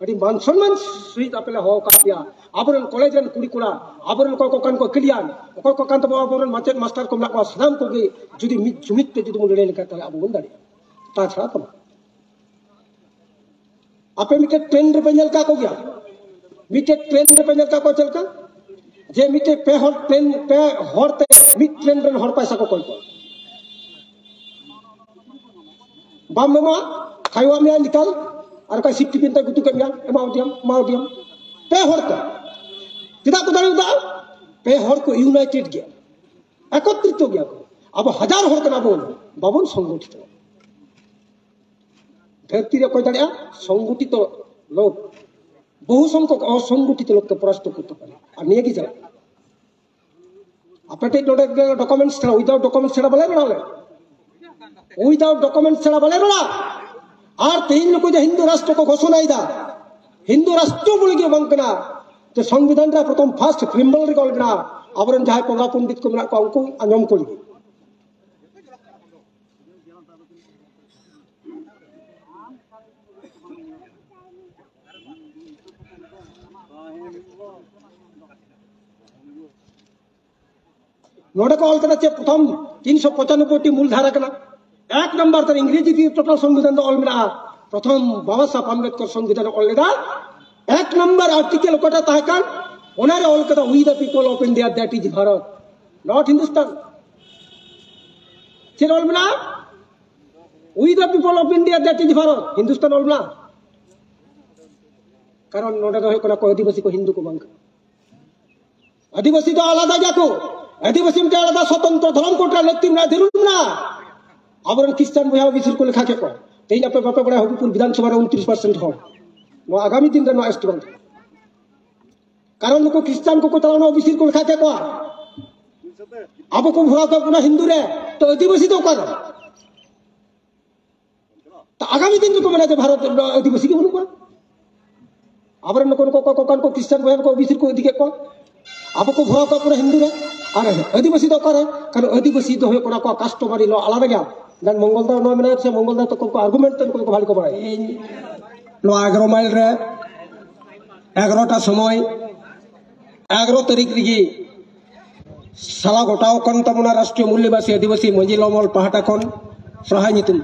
अभी मान सम्मान सहित अपने हो का पिया आबरन कॉलेज रन कुड़ी कुड़ा आबरन को कान को क्लियर को कान तो आबरन माचेट मास्टर को ना सानाम को गे जुदी जुमित ते जुदी लड़ाई लेकर ताले आबो बन दाड़ी ता छा तम आपे मिटे ट्रेन रे पेंजल का को गया मिटे ट्रेन रे पेंजल का को चल का जे मिटे पे हर ट्रेन पे हरते मिट ट्रेन रन हर पैसा को कोई को बाम मा खाइवा में निकाल और का सिफ्टी पिन गुतु के मिया माउ दियम पे हरते चिदा को दाड़ी दा पे हर को यूनाइटेड गया एकत्रित हो गया को अब हजार हर कना बोल बाबन संगठित धरती रे कोई दाड़िया संगठित लोग बहु संख्यक असंगठित लोग के परास्त करते पारे और निये की चला आपटे नोडे डॉक्यूमेंट्स छड़ा विदाउट डॉक्यूमेंट्स छड़ा बले रणाले विदाउट डॉक्यूमेंट्स छड़ा बले रणा और तीन लोग जो हिंदू राष्ट्र को घोषणा इदा हिंदू राष्ट्र बोल के बंकना तो संविधान रा प्रथम फर्स्ट क्रिमिनल रिकॉर्ड ना आवरन जहां पंगा पंडित को मेना को उनको अनियम को लगी नोडे को ऑल कदा चे प्रथम 395 टी मूलधारा कना एक नंबर तर इंग्रेजी की टोटल संविधान तो ऑल मेना प्रथम बाबा साहब अम्बेडकर संविधान ऑल लेदा एक नंबर आर्टिकल कोटा ताहकान ओनारे ऑल कदा we the people of India that is Bharat not Hindustan चेर ऑल मेना we the people of India that is Bharat Hindustan ऑल मेना कारण नोडे दो कोना को आदिवासी को हिंदू को बंक आदिवासी तो आलादा जाको आदिवासी में आलादा स्वतंत्र धर्म कोटा लेती ना दिरुम ना आबरन क्रिश्चियन बया बिसिर को लेखा के को तेई अपे बापे बड़ा हबीपुर विधानसभा 29% हो नो आगामी दिन रे नो एस्ट बंक कारण नुको क्रिश्चियन को चलानो बिसिर को लेखा के को अब को भरा को पुना हिंदू रे तो आदिवासी तो कर तो आगामी दिन को मना भारत आदिवासी के बनु को आबरन नुको को क्रिश्चियन बया को बिसिर को दिके को अब को भरा को पुना हिंदू रे और आदिवासी तो करे कारण आदिवासी तो हो को कास्टमारी लो आलादा गया गान मंगलदा नो मेना से मंगलदा तो को आर्गुमेंट तो को भारी को बाय नो 11 माइल रे 11टा समय 11 तारीख री साला गोटाव कन तमना राष्ट्रीय मूल्यवासी आदिवासी मंजी लमल पहाटा कन सहाय नितुम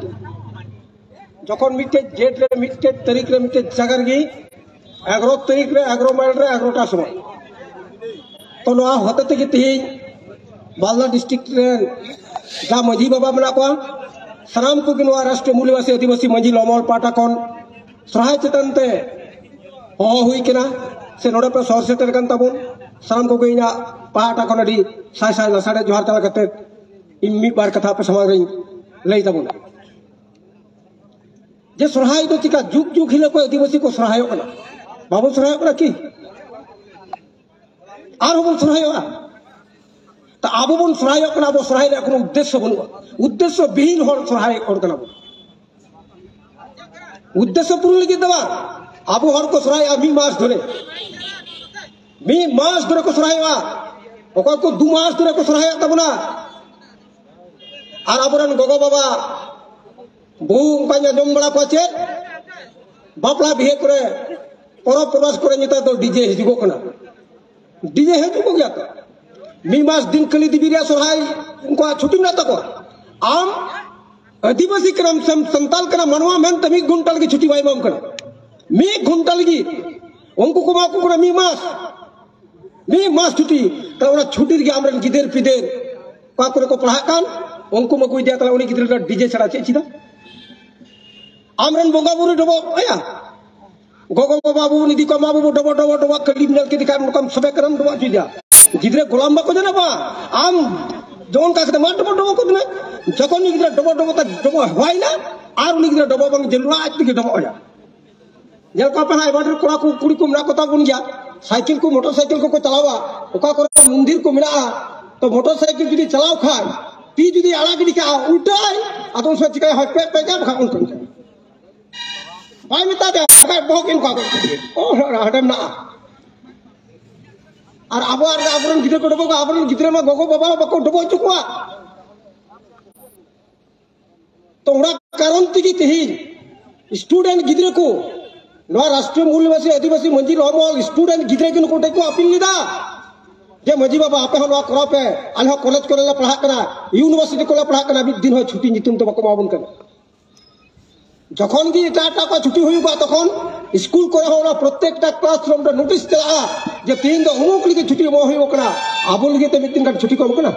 जखन मिटे डेट रे मिटे तारीख रे मिटे जगर गी 11 तारीख रे 11 माइल रे 11टा समय तो नो होते ते ती मालदा डिस्ट्रिक्ट रे जा मंजी बाबा मेना को सानाम को गिनवा राष्ट्रीय मूल्यवासी आदिवासी मंजी लमल पाटा कन सहाय चेतनते हो हुई केना से नोडे पे सर सेटर कन तबन सानाम को गइना पाटा कन डी साय साय लसाडे जोहार तला कते इम्मी बार कथा पे समाज रही लई तबन जे सहाय तो चिका जुग जुग हिले को आदिवासी को सहाय कना बाबू सहाय कना की आर बन सहाय तो अब बन सहाय कना अब सहाय रे कोनो उद्देश्य बनु उद्देश्य विहीन हर सहाय और कना उद्देश्य पूर्ण लगी दवा अब हर को सहाय मी मास धरे को सहाय ओकर को 2 मास धरे को सहाय तबना आर आबरन गोगो बाबा बहु उनका जम बड़ा को चे बापला बिहे करे परब प्रवास करे निता तो डीजे हिजुगो कना डीजे हिजुगो गया तो मी मास दिन कली दिबिरिया सहाय उनको छुट्टी ना तको आम आदिवासी क्रम संताल कना मनवा मेन तमी घंटल की छुट्टी वाई माम कना मी घंटल की उनको को मा को मी मास छुट्टी तो ओना छुट्टी के हमरन गिदेर पिदेर का करे को पढ़ा कान उनको म कोई दिया तला उनी गिदेर डीजे छड़ा चे छिदा हमरन बोंगा बुरी डबो आया गोगो बाबू निधि को बाबू डबो डबो डबो कली मिनल के दिखा कम सबे करम डबो जुजा गिदरे गोलाम बको जना बा आम जोन का से मार डबो डबो को ना जखन नि गिदरे डबो डबो त डबो होय ना आर उनी गिदरे डबो बंग जेलुआ आज के डबो होया जल का पहाय बाडर कोड़ा को कुड़ी को मना को ता बन गया साइकिल को मोटरसाइकिल को चलावा ओका को मंदिर को मिला तो मोटरसाइकिल जुदी चलाव खाय ती जुदी आला गिडी का उल्टाय अतन से चिकाय हट पे जा भा उन कर भाई मिता दे का बहुत इन का ओ हटम ना और आबार आबरन गिदरे को डबो आबरन गिदरे मा गोगो बाबा बको डबो चुकवा तो ओरा कारण ती की स्टूडेंट गिदरे को राष्ट्रीय मूलवासी आदिवासी मंजी रमल स्टूडेंट गिद्रे किन कोटे को अपील लिदा जे मजी बाबा आपे हो करा पे आले कॉलेज को पढ़ा करा यूनिवर्सिटी को पढ़ा करा मिद दिन हो छुट्टी नितुम तो बको माबुन कन जखन की टाटा का छुट्टी हुई तखन स्कूल को प्रत्येक क्लासरूम नोटिस चला जे तीन दो उमुक लगे छुट्टी मो हुई कना आबो लगे ते मिद दिन का छुट्टी को कना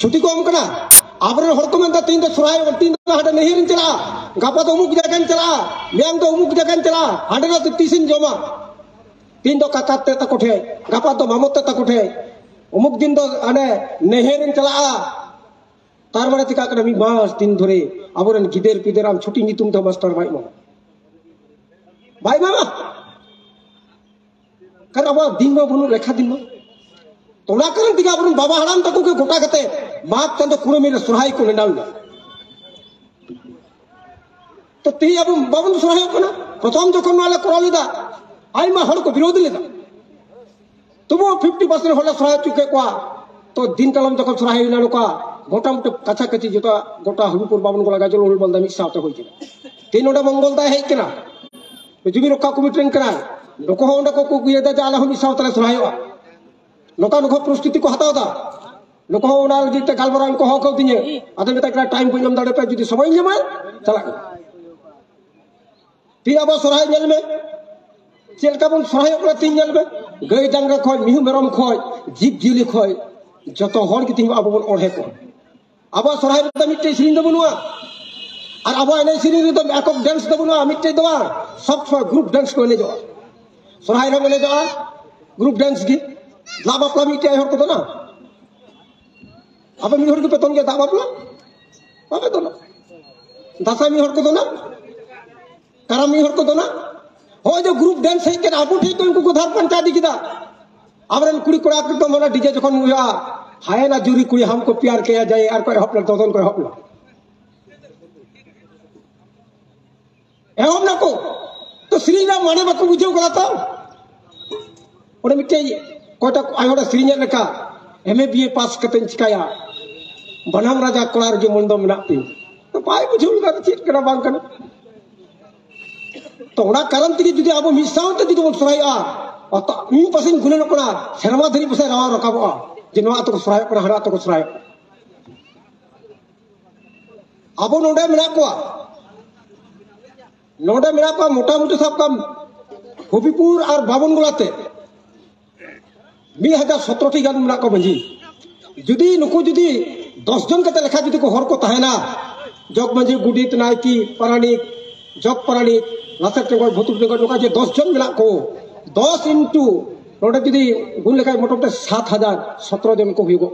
छुट्टी को कना आबरे हर को मेनता तीन दो सुराय तीन दो हाडे नहीं चला गापा तो उमुक जगह चला मैम तो उमुक जगह चला हाडे ना तो तीसिन जमा तीन दो काकाते तक उठे गापा तो मामोते तक उठे उमुक दिन दो अने नेहेरिन चला तार माने तिका कना मी मास दिन धरे आबोरन गिदेर पिदेर आम छुट्टी नितुम तो मास्टर भाई मामा कर अब दिन में बनु लेखा दिन में तोड़ा करन तिका आबोरन बाबा हराम तक के गोटा कते माग चंद कुरमी सुरहाई को नेडाल तो ती अब बाबन सुरहाई कना प्रथम जखन वाले कोरालिदा आइमा हड़ को विरोध लेदा तुम 50% होला सुरहाई चुके को तो दिन कलम जखन सुरहाई ना लोका गोटा मोटे कचा कची जो गोटा हबीपुर बाबन को लगा जो उल बलदा मिस साथे होई तीन ओडा मंगल दा हेक कना जुबी रखा कमिटी कना लोको होंडा को गुयदा जाला हो मिस साथे सुरहाईवा लोका नको प्रस्तुति को हतावदा लोको होना जिते गालबरा को हो दिने अदल बेटा टाइम को जम दाड़े पे जुदी समय जमा चला ती अब सुरहाई नेल में चेलका बन सुरहाई ओकरा तीन नेल में गई डांगरा खय मिहु मेरम खय जीव जिली खय जतो हर की तीन अब बन ओढ़े को अब सुरहाई तो मिट्टे सिरिन दो बनुआ और अब एने सिरिन तो एकक डांस दो बनुआ मिट्टे दो सब ग्रुप डांस को ले जो सुरहाई रे ले जो ग्रुप डांस की लाभ अपना मिट्टे हर को तो ना अब मी हर को पेतन के दाब अपना अब तो ना दसा मी हर को तो ना करम मी हर को तो ना हो जो ग्रुप डांस है के अब ठीक तो इनको धार पंचा दी किदा अब कुड़ी कोड़ा तो मोला डीजे जखन हुआ हाय ना जुरी कुड़ी हमको प्यार किया जाए और कोई हपला दोदन कोई हपला एवं ना को तो श्री राम माने बाको बुझे करा तो ओडे मिटे कोटा आयोडा श्रीnya लेका एमए बीए पास कते चिकाया बनाम राजा कोलार जो मंदो मेनाती तो पाए बुझे का चीट करा बांग कना तो ओडा कारण तगी जुदी अब मिसावते जुदी बन सुराया तो इन पसिन गुने नकना शर्मा धरी पसे रावा रकाबा जे नवा तो सुराय पर हरा तो सुराय अब नोडे मेना को मोटा मोटी सब काम हबीपुर और बाबन गुलाते 2017 टी गान मेना को बंजी जुदी नुको जुदी 10 जन कते लेखा जुदी को हर को तहना जग बंजी गुडीत नायकी पराणिक जग पराणिक लासर टेंगो भुतुर टेंगो नोका जे 10 जन मेना को 10 इंटू नोडे जुदी गुण लेखा मोटामोटी 7017 जन को हुईगो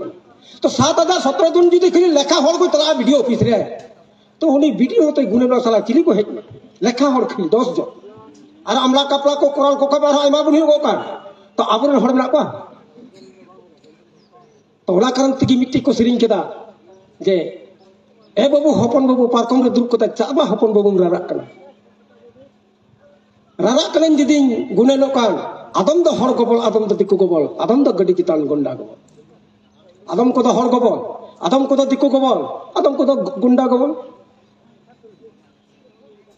तो 7017 जन जुदी खाली लेखा हर को तला वीडियो ऑफिस रे तो उनी वीडियो तो गुने ना साला चिली को हेज लेखा हर खाली 10 जन और अमला कपड़ा को कोराल को खबर आयमा बुनी गो का तो आबरे हर मेना को तो ओला कारण तगी मिट्टी को सिरिंग केदा जे ए बाबू हपन बाबू पारकम रे दुर्ग को चाबा हपन बाबू रारा कलन जिदी गुने लोकान आदम दो हर गोबल आदम दो दिक्कु गोबल आदम दो गड्डी चितान गुंडा गोबल आदम को दो हर गोबल आदम को दो दिक्कु गोबल आदम को दो गुंडा गोबल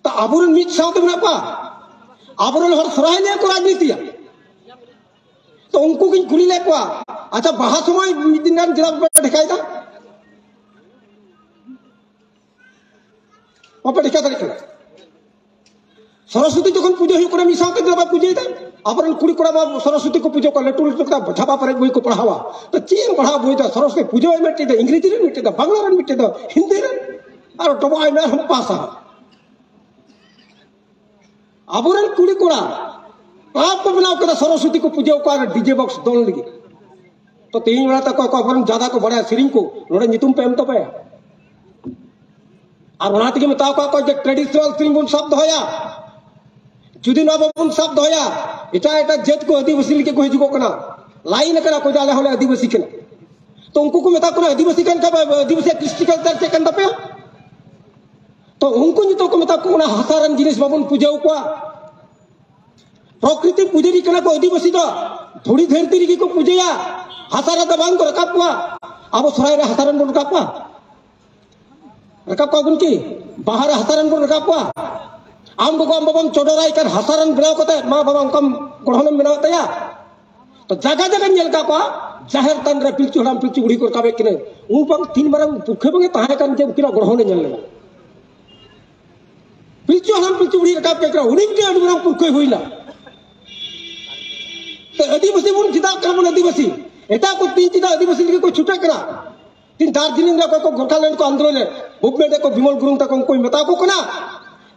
तो आबुरन मिट साउते बना पा आबुरन हर सुराय ले को राजनीतिया तो उनको किन खुली ले को अच्छा बाहा समय दिन गान जिला पे ढकायदा ओपे ढका तरीका सरस्वती जखन पूजा हुई करे मिसाते दिला पूजा दा अपरन कुड़ी कोड़ा बा सरस्वती को पूजा कर लेटू लेटू का झापा पर बोई को पढ़ावा तो चीन पढ़ा बोई दा सरस्वती पूजा में मिटे दा अंग्रेजी रे मिटे दा बांग्ला रे मिटे दा हिंदी रे और टबाई में हम पासा अपरन कुड़ी कोड़ा आप को बनाओ कर सरस्वती को पूजा को डीजे बॉक्स दोन लगी तो तीन वाला तक को अपरन ज्यादा को बड़ा सिरिंग को नोड़े नितुम पे हम तो पे और बनाते के बताओ को जे ट्रेडिशनल सिरिंग शब्द होया जुदी ना बबुन शब्द होया इटा इटा जेत को आदिवासी लिखे को हिजुको कना लाइन कना को जाले होले आदिवासी कना तो उनको को मेता को आदिवासी कन का आदिवासी कृष्टि कल्चर के कन दपे तो उनको नि तो को मेता को ना हसारन जिनिस बबुन पूजा को प्रकृति पूजरी कना को आदिवासी तो थोड़ी धरती की को पूजया हसारा दबांग को रकाप को अब सुराय रे हसारन को रकाप को उनकी बाहर हसारन को रकाप को आम को आम बाबा चोडराई कर हसारन बनाव कते मा बाबा उनका गढ़न बनाव तया तो जगह जगह नेल का को जाहिर तन रे पिलचु हराम पिलचु बुढ़ी को काबे किने उ बंग तीन मारम पुखे बंगे ताहे कान जे उकिना गढ़न नेल लेगा पिलचु हराम पिलचु बुढ़ी का के करा उनिन के अडुरा पुखे हुइला तो आदिवासी बुन चिता करबन आदिवासी एटा को तीन चिता आदिवासी के को छुटा करा तीन दार्जिलिंग रे को गोरखालैंड को आंदोलन रे मुवमेंट को विमल गुरुंग तक को मेता को कना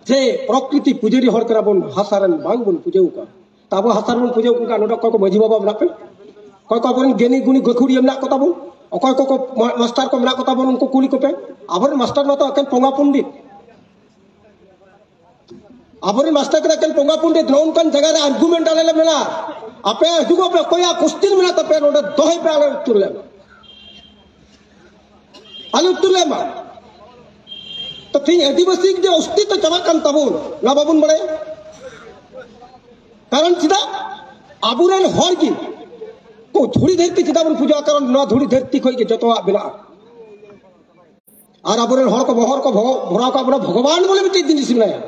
जे प्रकृति पुजेरी हर करा बन हासारन बांग बन पुजेउ का ताबो हासारन बन पुजेउ का नोडा को मजी बाबा बना पे कोई को बन गेनी गुनी गखुड़ी हमना को ताबो अकोय को मास्टर को मना को ताबो उनको कुली को पे आबर मास्टर न तो अकन पोंगा पंडित आबर मास्टर के अकन पोंगा पंडित नौन कन जगह रे आर्गुमेंट आले मेला आपे जुगो पे कोया क्वेश्चन मेला तो पे नोडा दोहे पे आले उत्तर ले मा तो तीन आदिवासी के अस्तित्व चाबा कान ताबुन ना बाबुन बड़े कारण चिदा आबुरेन हर की को धुड़ी धरती चिदा बन पूजा कारण ना धुड़ी धरती खोई के जतवा बिना और आबुरेन हर को भरा का बड़ा भगवान बोले भी जिनिस नहीं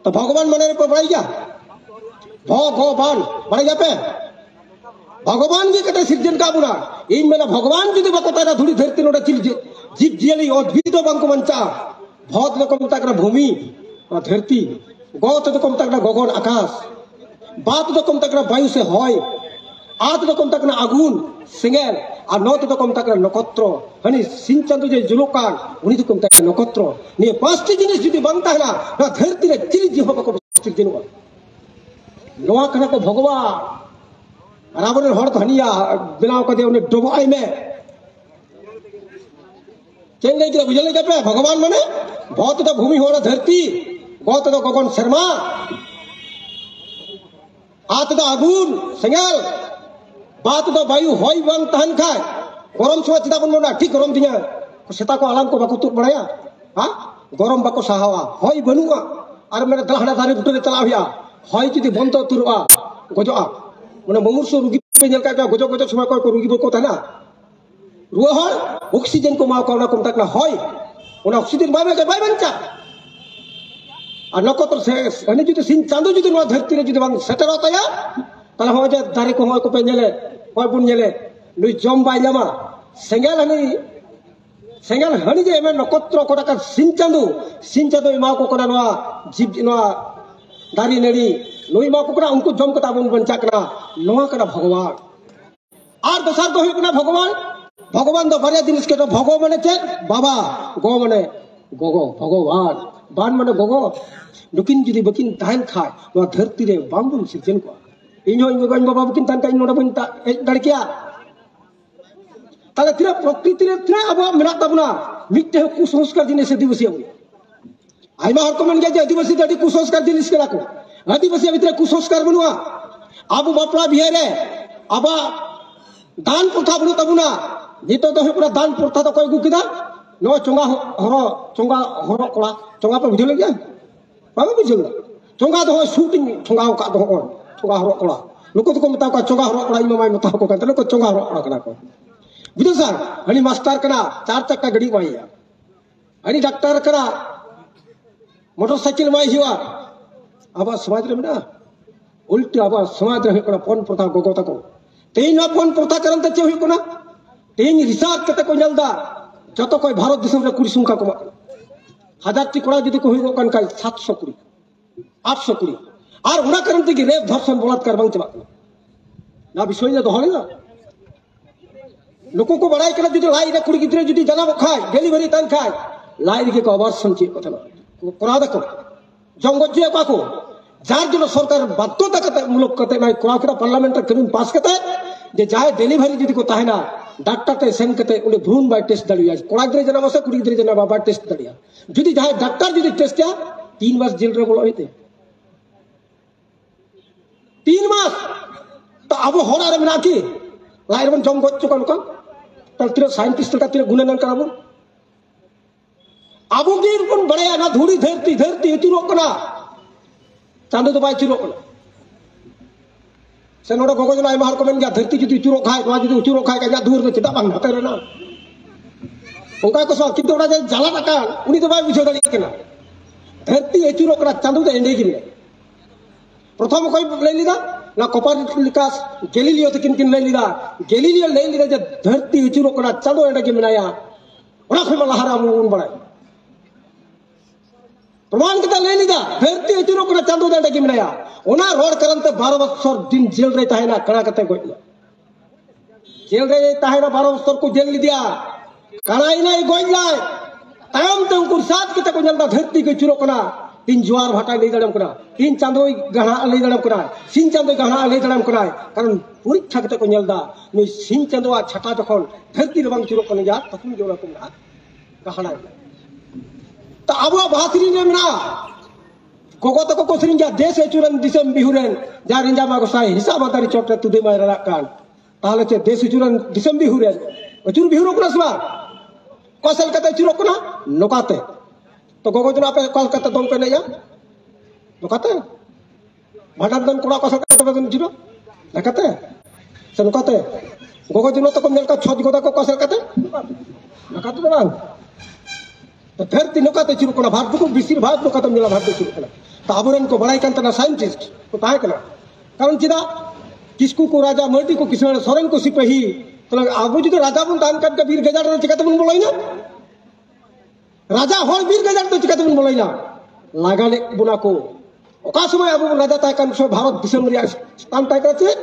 तो भगवान मने पर बड़ाई जा भगवान बड़ाई जा पे भगवान की कटे सृजन का बुरा इन मेला भगवान जुदी बकता ना धुड़ी धरती नोडा चिल जीव जियली उद्भिद बंक मंचा बहुत रकम तक भूमि धरती गौत रकम तक गगन आकाश बात रकम तक वायु से हय आठ रकम तक आगुन सिंगेल और नौ रकम तक नक्षत्र हनी सिंह चंद्र जे जुलोकान उन्हीं रकम तक नक्षत्र ने पांचटी जिनिस जुदी बनता है ना धरती रे चिली जीव बको सृजन नवा कना को भगवान रावण हर धनिया बिनाव कर दे उन्हें डुबाई में चेन्नई के बुझल के पे भगवान माने बहुत तो भूमि हो धरती बहुत तो गगन शर्मा आत तो आगुन संगल बात तो वायु होई बन तहन खाए गरम छुआ चिता बन ना ठीक गरम दिया सेता को आलाम को बाको तुर बड़ाया हां गरम बाको साहावा होई बनुआ और मेरे दलहना दारे बुटरे चलाविया होई जुदी बंद तुरवा गजोआ माने ममुरसो रुगी पे नेल का गजो गजो छुआ को रुगी बको था ना रुआ हर ऑक्सीजन को मा को तक ना होय ओना ऑक्सीजन बाय बंचा और नक्षत्र से हने जुदी सिन चांदो जुदी नो धरती रे जुदी बांग सेटर होता या तला हो जे दारे को होय को पे नेले होय बुन नेले नुई जम बाय ल्यामा सेंगल हनी जे में नक्षत्र को का सिन चांदो मा को कना नो जीव नो दारी नेड़ी नुई मा को कना उनको जम कता बुन बंचा कना नोआ कना भगवान और दसार तो होय कना भगवान तो बारे जिनिस के तो भगो माने चेक बाबा गो माने गोगो भगवान बान माने गोगो नुकिन जुदी बकिन ताहन खाय नो धरती रे बांबुन सृजन को इनो बाबा बकिन तान का नोडा बन ता दड़किया ताले तिरा प्रकृति रे तिरा अब मेना तबना मिट्टे कुसंस्कार जिनिस आदिवासी अब आइमा हर को मन के आदिवासी दडी कुसंस्कार जिनिस के राको आदिवासी भितर कुसंस्कार बनुआ अब बापला बिहारे अब दान प्रथा बनु तबना नितो तो पूरा दान प्रथा तो कोई गुकिदा नो चोंगा हरो कोड़ा चोंगा पे बुझल गया बाबा बुझल चोंगा तो शूटिंग चोंगा का दो चोंगा हरो कोड़ा लोको तो को मता का चोंगा हरो कोड़ा इमा माय मता को कंतले को चोंगा हरो कोड़ा कना को बुझो सर हनी मास्टर कना 4 चक्का गाड़ी माइया हनी डॉक्टर कना मोटरसाइकिल माइ हिवा अब समाज रे मेना उल्टी अब समाज रे कना पन प्रथा गोगो तको तेन पन प्रथा करन त चे हुई कोना तेन रिसार्च कते को जलदा जतो कोई भारत दिसम रे कुड़ी सुंका को 1000 टी कोड़ा जदी को हुई कन का 700 कुड़ी 800 कुड़ी और उना करन ते रेप धर्षण बलात्कार बांग चबा ना विषय ने दोहले ना लोगों को बड़ाई करा जदी लाई रे कुड़ी गिदरे जदी जनाब खाय डिलीवरी तन खाय लाई रे को अबार्सन चे कथा कोरा देखो जंगजिया पाको जार जो सरकार बाध्यता कते मुलक कते ना कोरा पार्लियामेंट कानून पास कते जे जाय डिलीवरी जदी को ताहेना डॉक्टर ते सेन कते उले भ्रूण बाय टेस्ट दलिया कोड़ा गिदरे जना से कुड़ी गिदरे जना बाबा टेस्ट दलिया जदी जाय डॉक्टर जदी टेस्ट या 3 मास जेल रे बोलो होते 3 मास तो अब होना रे मिना की लाइरबन जम गच्चो कन कन तल तिरे साइंटिस्ट का तिरे गुणनन कराबो अब गिर बन बड़या ना धूड़ी धरती इतुरो कना चांदो तो बाय चिरो कना से नोडो गोगो जना आइमा हर को मेन गया धरती जदी चुरो खाय तो जदी चुरो खाय का दूर ने चिता बांग हते रे ना ओका को सो किंतु ओडा जाला टाका उनी तो बाय बुझो दाड़ी केना धरती अचूरो करा चांदो दे एंडे गिन प्रथम कोई ले लीदा ना कोपर्निकस गैलीलियो तकिन किन ले लीदा गैलीलियो ले लीदा जे धरती अचूरो करा चांदो एंडे गिन बनाया ओना खै लहारा मुन बड़ा प्रमाण कता ले लीदा धरती अचूरो करा चांदो एंडे गिन बनाया ओना रोड करंते 12 बछर दिन जेल रे ताहेना कड़ा कते गइला जेल रे ताहेना 12 बछर को जेल लिदिया कड़ाई नहीं गइला तायम ते उनकुर साथ कते को जलदा धरती के चुरो कना तीन जुआर भाटा ले दड़म कना तीन चांदोई गहना ले दड़म कना सिन चांदोई गहना ले दड़म कना कारण परीक्षा कते को जलदा नुई सिन चांदोआ छटा जखन धरती रे बांग चुरो कना जा तखन जोना को ना गहना त आबो भासरी ने मना गोगो तको को सरिन जा देश चुरन दिसम बिहुरेन जा रिंजा मा गोसाई हिसाब आदारी चोट तुदे मा रा कान ताले चे देश चुरन दिसम बिहुरेन चुर बिहुरो कना सवा कौशल कते चुरो कना नोकाते तो गोगो जना पे कॉल करते दम पे ले जा नोकाते भाडा दन कोड़ा कौशल कते बदन जिरो नकाते से नोकाते गोगो जना तो को मेल का छज गोदा को कौशल कते नकाते तो बांग तो धरती नोकाते चुरो कना भारत को बिसिर भारत नोकाते मिला भारत चुरो कना तो आबुरन को बड़ाई कांतना साइंटिस्ट तो ताहे कना कारण चिदा किसकू को राजा मर्दी को किसने सोरेन को सिपाही तो आबू जो राजा बन दान कर वीर गजाड़ चिकाते बन बोलाइना राजा हर वीर गजाड़ तो चिकाते बन बोलाइना लागाले बुना को ओका समय आबू राजा ताय कान सो भारत दिसम रिया स्थान ताय करते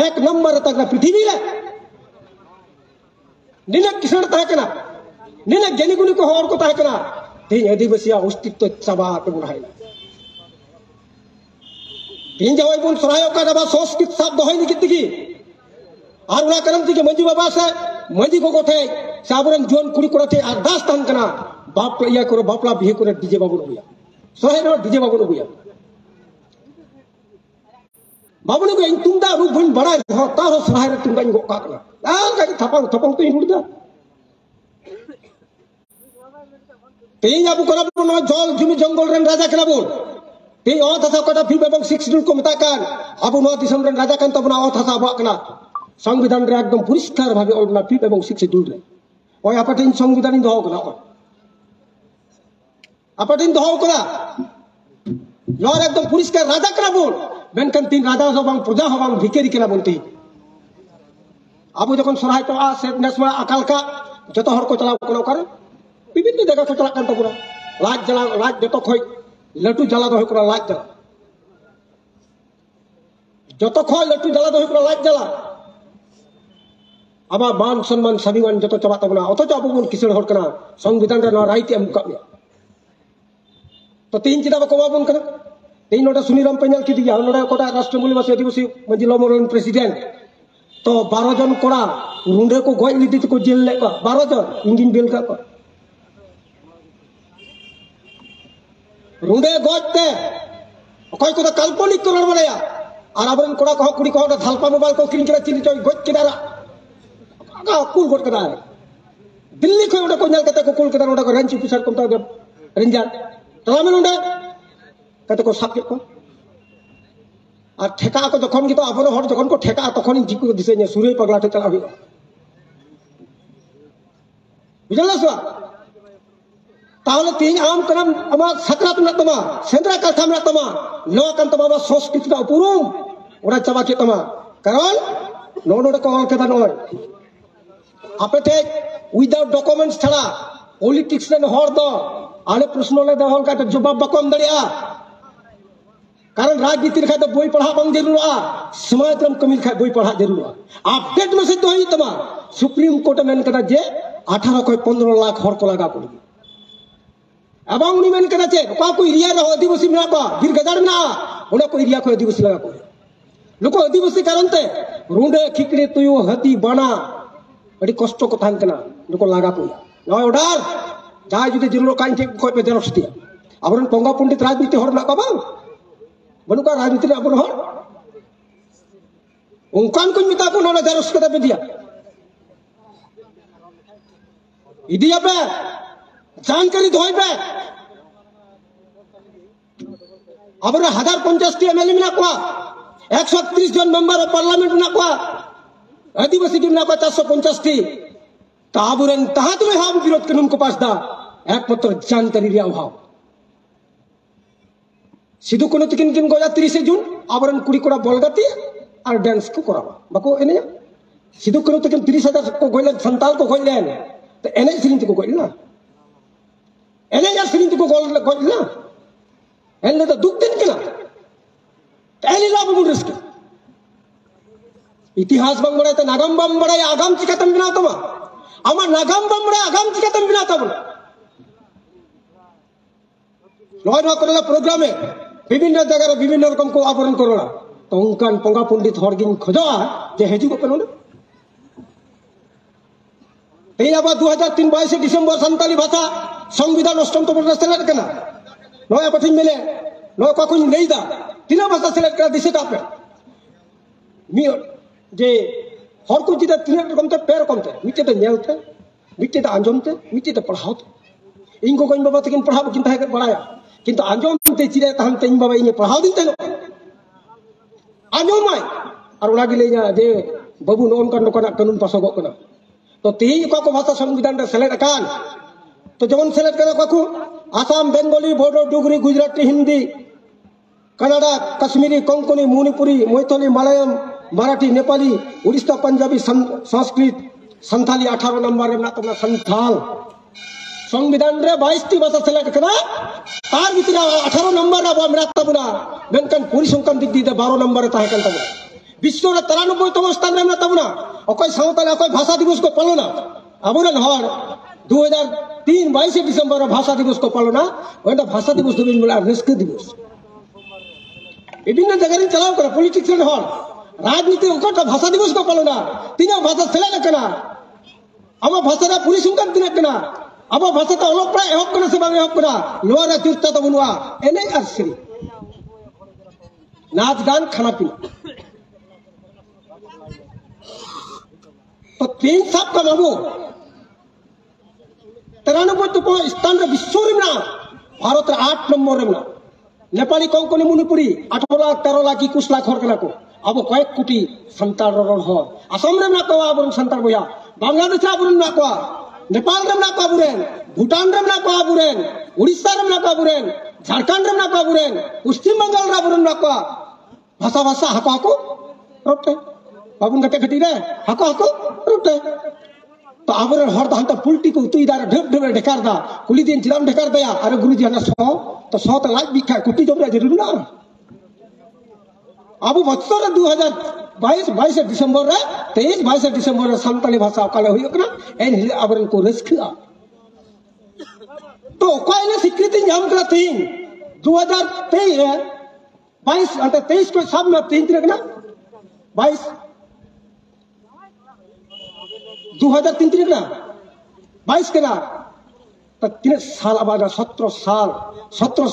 एक नंबर तक ना पृथ्वी रे निने किसण ताय कना निने गेनी गुनी को हर को ताय कना तीन आदिवासी अस्तित्व चाबा के बुनाइना तीन जवाई बुन सरायो का दबा संस्कृत शब्द होई निकितगी और उना करम थी कि मंजी बाबा से मंजी को थे साबरन जोन कुड़ी कोड़ा थे अरदास तान कना बाप को या करो बापला बिहे करे डीजे बाबू होया सोहे नो डीजे बाबू होया बाबू ने को इन तुंदा रूप बन बड़ा हो तारो सराय रे तुंदा इन गो काकना आ का थपंग थपंग तो इनुदा तेई आबू करब नो जल जुमी जंगल रेन राजा कनाबो तेई ओ थसा कोटा फिर बेबंग 6 शेड्यूल को मताकान आबू नो दिसम रेन राजा कान तबना ओ थसा बाकना संविधान रे एकदम परिष्कार भावे ओलना फिट एवं 6 शेड्यूल रे ओय आपाटिन संविधान इन दहो कना आपाटिन दहो कना नोर एकदम परिष्कार राजा कना बोल बेनकन तीन राजा हो बांग प्रजा हो बांग भिकेरी कना बोलती आबो जखन सराय तो आ से नेसमा अकाल का जतो हर को चलाव कनो कर विभिन्न जगह को चला कांता पूरा लाज जला लाज जतो खय लटू जला दहो करा लाज जला जतो खय लटू जला दहो करा लाज जला अब मान सम्मान स्वाभिमान जो चाबा तबना अथच अब किसण हर कना संविधान रे राइट एम का तो तीन चिदा को बाबन कना तीन नोटा सुनीराम पेनल की दिया नोटा कोटा राष्ट्रमूल वासी आदिवासी मंजिलो मोरन प्रेसिडेंट तो 12 जन कोड़ा रुंडे को गोय लिदि को जेल ले 12 जन इंगिन बेल का रुंडे गोजते कोई को काल्पनिक करण बड़या और अबरन कोड़ा को कुड़ी को धालपा मोबाइल को किन केरा चिली चोय गोज केदारा कुल गोट कदा दिल्ली खो को नल कते को कुल कदा को रेंज ऑफिसर को रेंजर तलामे नोंडे कते को साब के को और ठेका को जखन की तो अपन हर जखन को ठेका तखन जिको दिसे ने सुरे पगला ते चला हुई बुझला सो ताहले तीन आम करम अमा सकरात में तमा सेंद्रा कथा में तमा लो कन तमा संस्कृति का उपुरुम ओरा चाबा के तमा कारण नोडो को ऑल कदा नय आपे थे विदाउट डॉक्यूमेंट्स छड़ा पॉलिटिक्स रे हर दो आले प्रश्न ले दहल का जवाब बकम दड़िया कारण राजनीति खा तो बोई पढ़ा बंग जरूर समाज क्रम कमी खा बोई पढ़ा जरूर अपडेट में से तो ही तमा सुप्रीम कोर्ट मेन कदा जे 18 को 15 लाख हर को लगा पड़ी अब उनी मेन कदा जे का को एरिया रे आदिवासी में बा गिर गजाड़ में ओना को एरिया को आदिवासी लगा पड़ी लोको आदिवासी कारण ते रुंडे खिकड़े तुयो हती बाना अड़ी कष्ट को थान कना लोको लगा पड़ी नय ऑर्डर जाय जुदि जिल्लो काइन थे कोई पे देरस दिया अबरन पंगा पंडित राजनीति हर ना का बा बनुका राजनीति रे अपन हर उनकान को मिता को नोना देरस कदा पे दिया इदिया पे जानकारी दोय पे अबर 1050 एमएलए में ना को 130 जन मेंबर ऑफ पार्लियामेंट में ना को आदिवासी के में ना को 450 टी ताबुरन तहा तुम्हें हाम विरोध कानून को पास दा एकमात्र जानकारी रे अभाव सिधु कोनो तकिन किन गोया 30 जून आबरन कुड़ी कोड़ा बॉल गाती और डांस को करावा बाको एने सिधु कोनो तकिन 30,000 को गोइले संताल को गोइले तो एने सिरिन को गोइले ना एने या सिरिन को गोइले ना एने तो दुख दिन केना एने लाभ मुन रिस्क इतिहास बंग बड़ाय तो नागाम बम बड़ाय आगाम चिकातम बिना तमा आमा नागाम बम बड़ाय आगाम चिकातम बिना तबन नय न करला प्रोग्राम में विभिन्न जगह विभिन्न रकम को आवरण करोना तो उनकान पंगा पंडित हरगिन खोजा जे हेजु को ना तेई अब 2003 22 डिसेम्बर संताली भाषा संविधान अष्टम तो बरना सेलेक्ट करना नया पठिन मिले नया का कुछ नहीं दा तीन भाषा सेलेक्ट कर दिसे टापे मी जे हर को जिदा तीन रकम ते पेर रकम ते मिटे तो नेलते मिटे तो आंजमते मिटे तो पढ़ाओते इनको कोई बाबा तकिन पढ़ाओ किंता है बड़ाया किंतु आंजम ते चिरे तहन ते बाबा इने पढ़ाओ दिन ते आंजम माय और उना गिले जे बाबू नोन का नोकना कानून पासगो कना तो तीन को भाषा संविधान रे सेलेक्ट कान तो जवन सेलेक्ट करा को आसाम बेंगली बोडो डुगरी गुजराती हिंदी कन्नड़ा कश्मीरी कोंकणी मणिपुरी मैथिली मलयालम मराठी नेपाली उड़ीसा पंजाबी संस्कृत संथाली 18 नंबर में तो संथाल संविधान रे 22 टी भाषा सेलेक्ट करा तार भितरा 18 नंबर रा मेरा तबना बेनकन पूरी संकन दिख दी 12 नंबर ता कन तब विश्व रे 93 स्थान रे मेरा तबना अकोय सावताल अकोय भाषा दिवस को पालना अबुरन हर 2003 22 डिसेंबर भाषा दिवस को पालना ओंडा भाषा दिवस दो मिला रिस्क दिवस विभिन्न जगह चलाव कर पॉलिटिक्स रे हर राजनीति ओकटा भाषा दिवस को पालना तीन भाषा सेलेक्ट करा अब भाषा रे पूरी संकन दिन कना अब भाषा तो अलग प्राय एहब कना से बांग एहब कना लोआ रे तीर्थ तो बनुआ एने आर श्री नाच गान खाना पीना तो तीन सब का बाबू 93 स्थान रे विश्व रे ना भारत रे 8 नंबर रे ना नेपाली कोंकणी मणिपुरी 18 लाख 13 लाख 21 लाख हर कना को अब कयेक कोटी संताल रन हर असम रे ना को आबरन संताल बोया बांग्लादेश आबरन ना को नेपाल रे ना को आबरन भूटान रे ना को आबरन उड़ीसा रे ना को आबरन झारखंड रे ना को आबरन पश्चिम बंगाल रे आबरन ना को भाषा भाषा हाको हाको रोटे बाबुन गटे खटी रे हाको हाको रोटे तो आबरन हर दान त पुलटी को तुई दार ढेब ढेब ढेकार दा कुली दिन चिराम ढेकार दया अरे गुरुजी हना सो तो लाज बिखा कुटी जब जरूर ना अब बच्चों 2022 डिसेम्बर रे 23 22 डिसेम्बर संताली भाषा काले हुई कना एन आबरन को रस्खा तो कोई स्वीकृति नाम करा तीन 2023 22 अंत 23 को सब में तीन तिरक ना 22 2003 तिरक ना 22 के ना तो 3 साल अब 17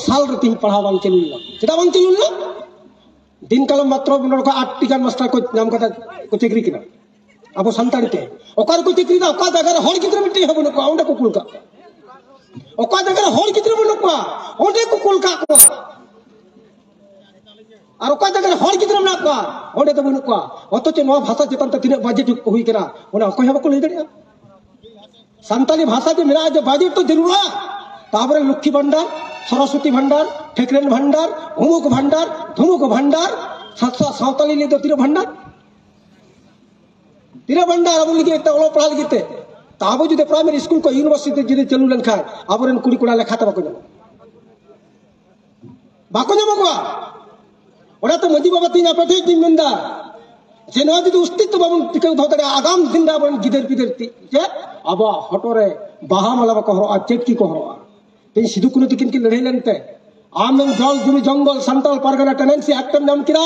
साल रे तीन पढ़ावान चलुला चेदा बांग चलुला दिन कालम मात्र बनर को 8 टिकान मास्टर को नाम कथा को चेकरी किना अब संतान के ओकर को चेकरी दा ओका जगह हर कितने मिट्टी हबन को ओंडे को कुलका ओका जगह हर कितने बन को ओंडे को कुलका को और ओका जगह हर कितने ना को ओंडे तो बन को अतच नो भाषा चेतन त तिने बजट हुई करा ओना कोई हबको ले दड़िया संताली भाषा के मेरा जो बजट तो जरूर है ताबरे लक्ष्मी भंडार सरस्वती भंडार ठेकरेन भंडार अमुक भंडार धमुक भंडार सावताली ले दो तीर भंडार अब लिखे ओलो पढ़ा लिखे ताबो जुदे प्राइमरी स्कूल को यूनिवर्सिटी जुदे चलू लन खा आबरन कुड़ी कुड़ा लेखा तबाको को ओरा तो मजी बाबा तीन आपे दिन मेंदा जे नो जुदे अस्तित्व बाबन टिके धोतरे आगाम दिन दा बन गिदर पिदर जे अब हटोरे बाहा माला को हरो चेटकी को हरो तीन सिधु कुनु तिकिन की लड़ाई लेनते आमन जल जुमी जंगल संताल परगना टेनेंसी एक्टम नाम किरा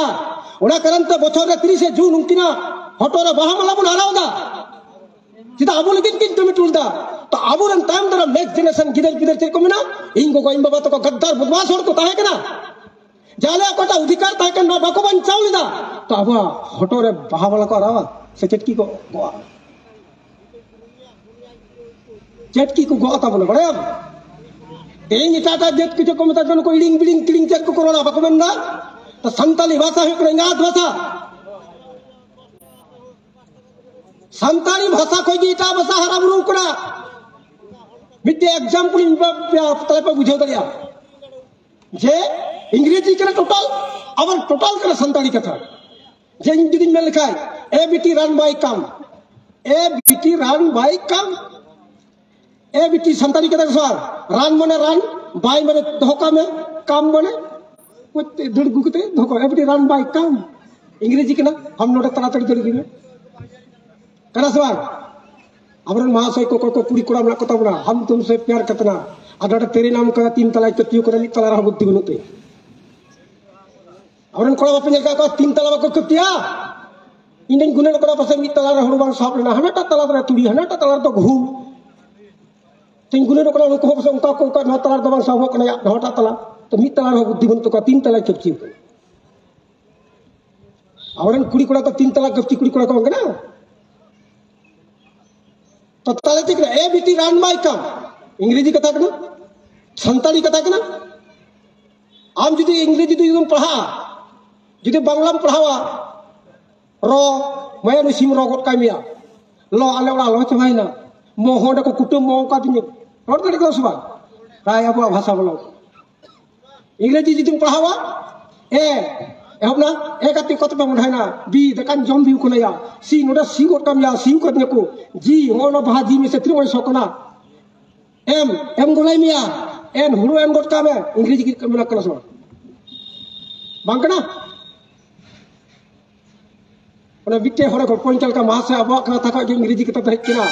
ओना करंत बछर रे 30 जून उनकिना हटोरे बाहा माला बन हरावदा चिता आबो लेकिन किन तुम टुलदा तो आबोरन टाइम दर नेक्स्ट जनरेशन गिदर पिदर चेक को मिना इंगो को इन बाबा तो गद्दार बदमाश हर को ताहे कना जाले कोटा अधिकार ताहे कना बाको बंचाव लिदा तो अब हटोरे बाहा वाला को हरावा से चटकी को गोआ चटकी को गोआ ता बोले बड़े तेज टाटा जेट किचो को मता जन को इडिंग बिडिंग क्लिंग चेक को कोरोना बाको बंदा तो संताली भाषा है करेंगात भाषा संताली भाषा कोई गीता भाषा हरा बुरु करा मिटे एग्जांपल इन पे तले पे बुझाव दरिया जे इंग्रेजी का टोटल अब टोटल का संताली कथा जे जुदी में लिखा है ए बीटी रन बाय कम ए बीटी रन बाय कम ए बीटी संताली कथा सवाल रन मने रन बाय मने धोखा में काम मने कुछ दड़ गुकते धोखा ए बीटी रन बाय कम इंग्रेजी के ना हम नोटे तरातड़ी तरीके में करा सवाल अब महाशय को कुड़ी कोड़ा में कता बना हम तुमसे प्यार करतना अगर तेरे नाम का 3 तलाक कतियों को तला रहा बुद्धि बनते अब कोड़ा बापे जल का 3 तलाक को कतिया इन गुने कोड़ा पासे 1 तला रहा बांग साफ लेना हनाटा तला रे तुड़ी हनाटा तला तो घूम तीन गुने कोड़ा उनको पासे उनका को 9 तला तो बांग साफ कना हनाटा तला तो 1 तला रहा बुद्धि बनते का 3 तलाक कतियों को अब कुड़ी कोड़ा तो 3 तलाक कति कुड़ी कोड़ा को ना तो ताले ठीक ए बीटी रान बाय कम इंग्रेजी कथा कना संताली कथा कना आम जुदी इंग्रेजी जुदी पढ़ा जुदी बांग्ला पढ़ावा रो मैं निसिम रो गट कामिया लो आले ओड़ा लो चबाइना मोहन को कुटुम मो का दिन रोड तड़े को सुबा राय अब भाषा बोलो इंग्रेजी जुदी पढ़ावा ए एहबना ए कति कत पे मुढाइना बी दकान जम भी कोनया सी नोडा सी गट कामिया सी को को जी होनो भाजी में से त्रिमय सकोना एम गोलाई मिया एन हुरु एन गट का में इंग्रेजी की मेना कना सो बांकना ओना बिटे हरे को पोइंटल का मास से अब कथा का इंग्रेजी की तथा केना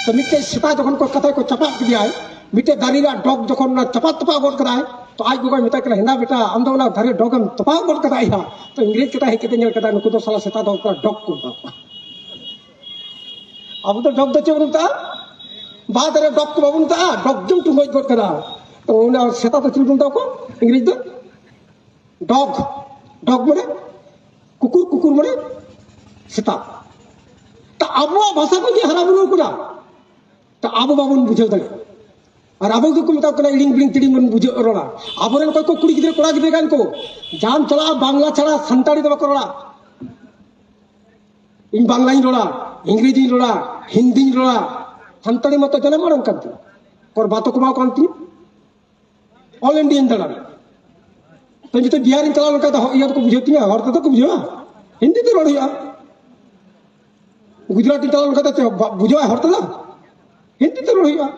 तो मिटे सेता जखन को कथा को चपा दिया है मिटे दारीला डॉग जखन ना चपा तपा गट करा है तो आज को मिटा कर हेंदा बेटा आम दो ना धारे डॉगम तपा गट करा है तो इंग्रेजी कथा है केते नेल कथा नुको तो साला सेता दो डॉग को अब तो डॉग दचे बनता बात रे डॉग को बनता डॉग जम टुंगoj गट करा तो उना सेता तो चिल बनता को इंग्रेजी दो डॉग डॉग माने कुकुर कुकुर माने सेता तो अब भाषा को जे हरा बुरु कुना तो अब बाबन बुझाव दले और अब को मता कना इडिंग बिलिंग तिडिंग मन बुझे रोड़ा अब रे को कुड़ी गिदरे कोड़ा गिदरे गान को जाम चला बांग्ला छड़ा संताली दो करोड़ा इन बांग्ला ही रोड़ा इंग्रेजी रोड़ा हिंदी रोड़ा संताली मत जने मरन करती और बातों को मां कांती ऑल इंडियन दड़ा तो जिते बिहार चला लगा तो ये को बुझती है और तो बुझो हिंदी तो रोड़िया गुजराती चला लगा तो बुझो हर तो हिंदी तो रोड़िया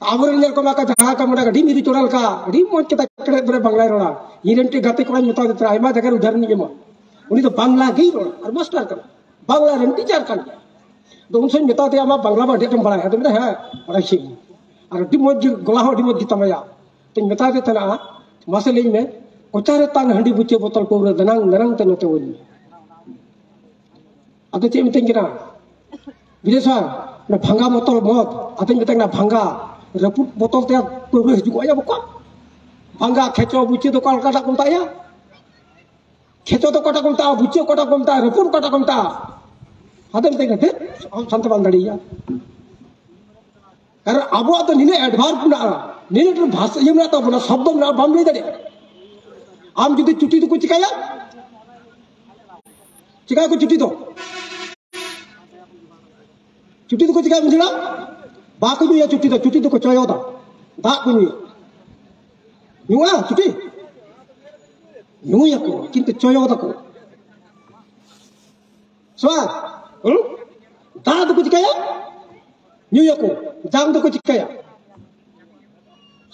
आवरण नेल को माका जहां का मोड़ा गडी मिरी चोरल का डी मोच के तकड़े बरे बांग्ला रोड़ा इरेंटे गाते को मता देता आयमा जगह उदाहरण एमा उनी तो बांग्ला गई रोड़ा और मास्टर कर बांग्ला रेन टीचर कान तो उनसे मता दे आमा बांग्ला बा डेटम बड़ा है तो है बड़ा छी और डी मोच गोला हो डी मोच दितमया तो मता दे तना मासे लेई में कोचारे तान हंडी बुचे बोतल को दनांग नरंग ते नते वनी अतो चे मिते गिरा विदेशा ना भंगा बोतल मत अते मिते ना भंगा रपुट बोतल ते को हिजु आया बको भंगा खेचो बुचे तो कल काटा कोमता या खेचो तो काटा कोमता बुचे काटा कोमता रपुट काटा कोमता अते मिते गते हम संत बांदड़िया कारण अब तो निने एडवांस ना निने तो भाषा यमना तो बना शब्द ना बाम ले दे आम जुदी चुटी तो कुछ चिकाया चिका को चुटी तो चिकाया बुझला बा को या चुटी तो को चयो दा दा को नुआ चुटी नुया को किंतु चयो दा को स्वा दा तो कुछ चिकाया नुया को जाम तो कुछ चिकाया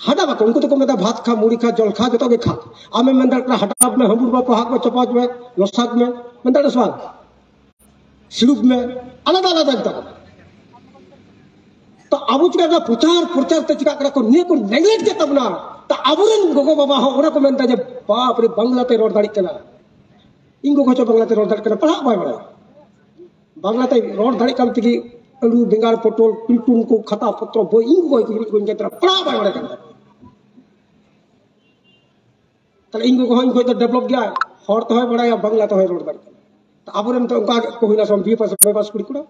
हटा बाको उनको तो को मेदा भात खा मुड़ी खा जल खा जतो के खा आमे मंदर का हटा में हमबुर बा पहाक में चपाच में लसाक में मंदर स्वाद सिरुप में अलग अलग तक तो अब चिका प्रचार प्रचार ते चिका करा को ने को नेग्लेक्ट के तब ना तो अबुरन गोगो बाबा हो ओरा को मेनता जे बाप रे बांग्ला ते रोड दाड़ी कना इंगो को बांग्ला ते रोड दाड़ी कना पढ़ा बाय बड़ा बांग्ला ते रोड दाड़ी काम तिकी अलू बेंगाल पोटल पिलटुन को खाता पत्र बो इंगो को इंगे तरह पढ़ा बाय बड़ा कना तले इंगो को तो डेवलप गया हर तो है बड़ा या बांग्ला तो है रोड दाड़ी तो अबुरन तो उनका को हिना सम बी पास कुड़ी कुड़ा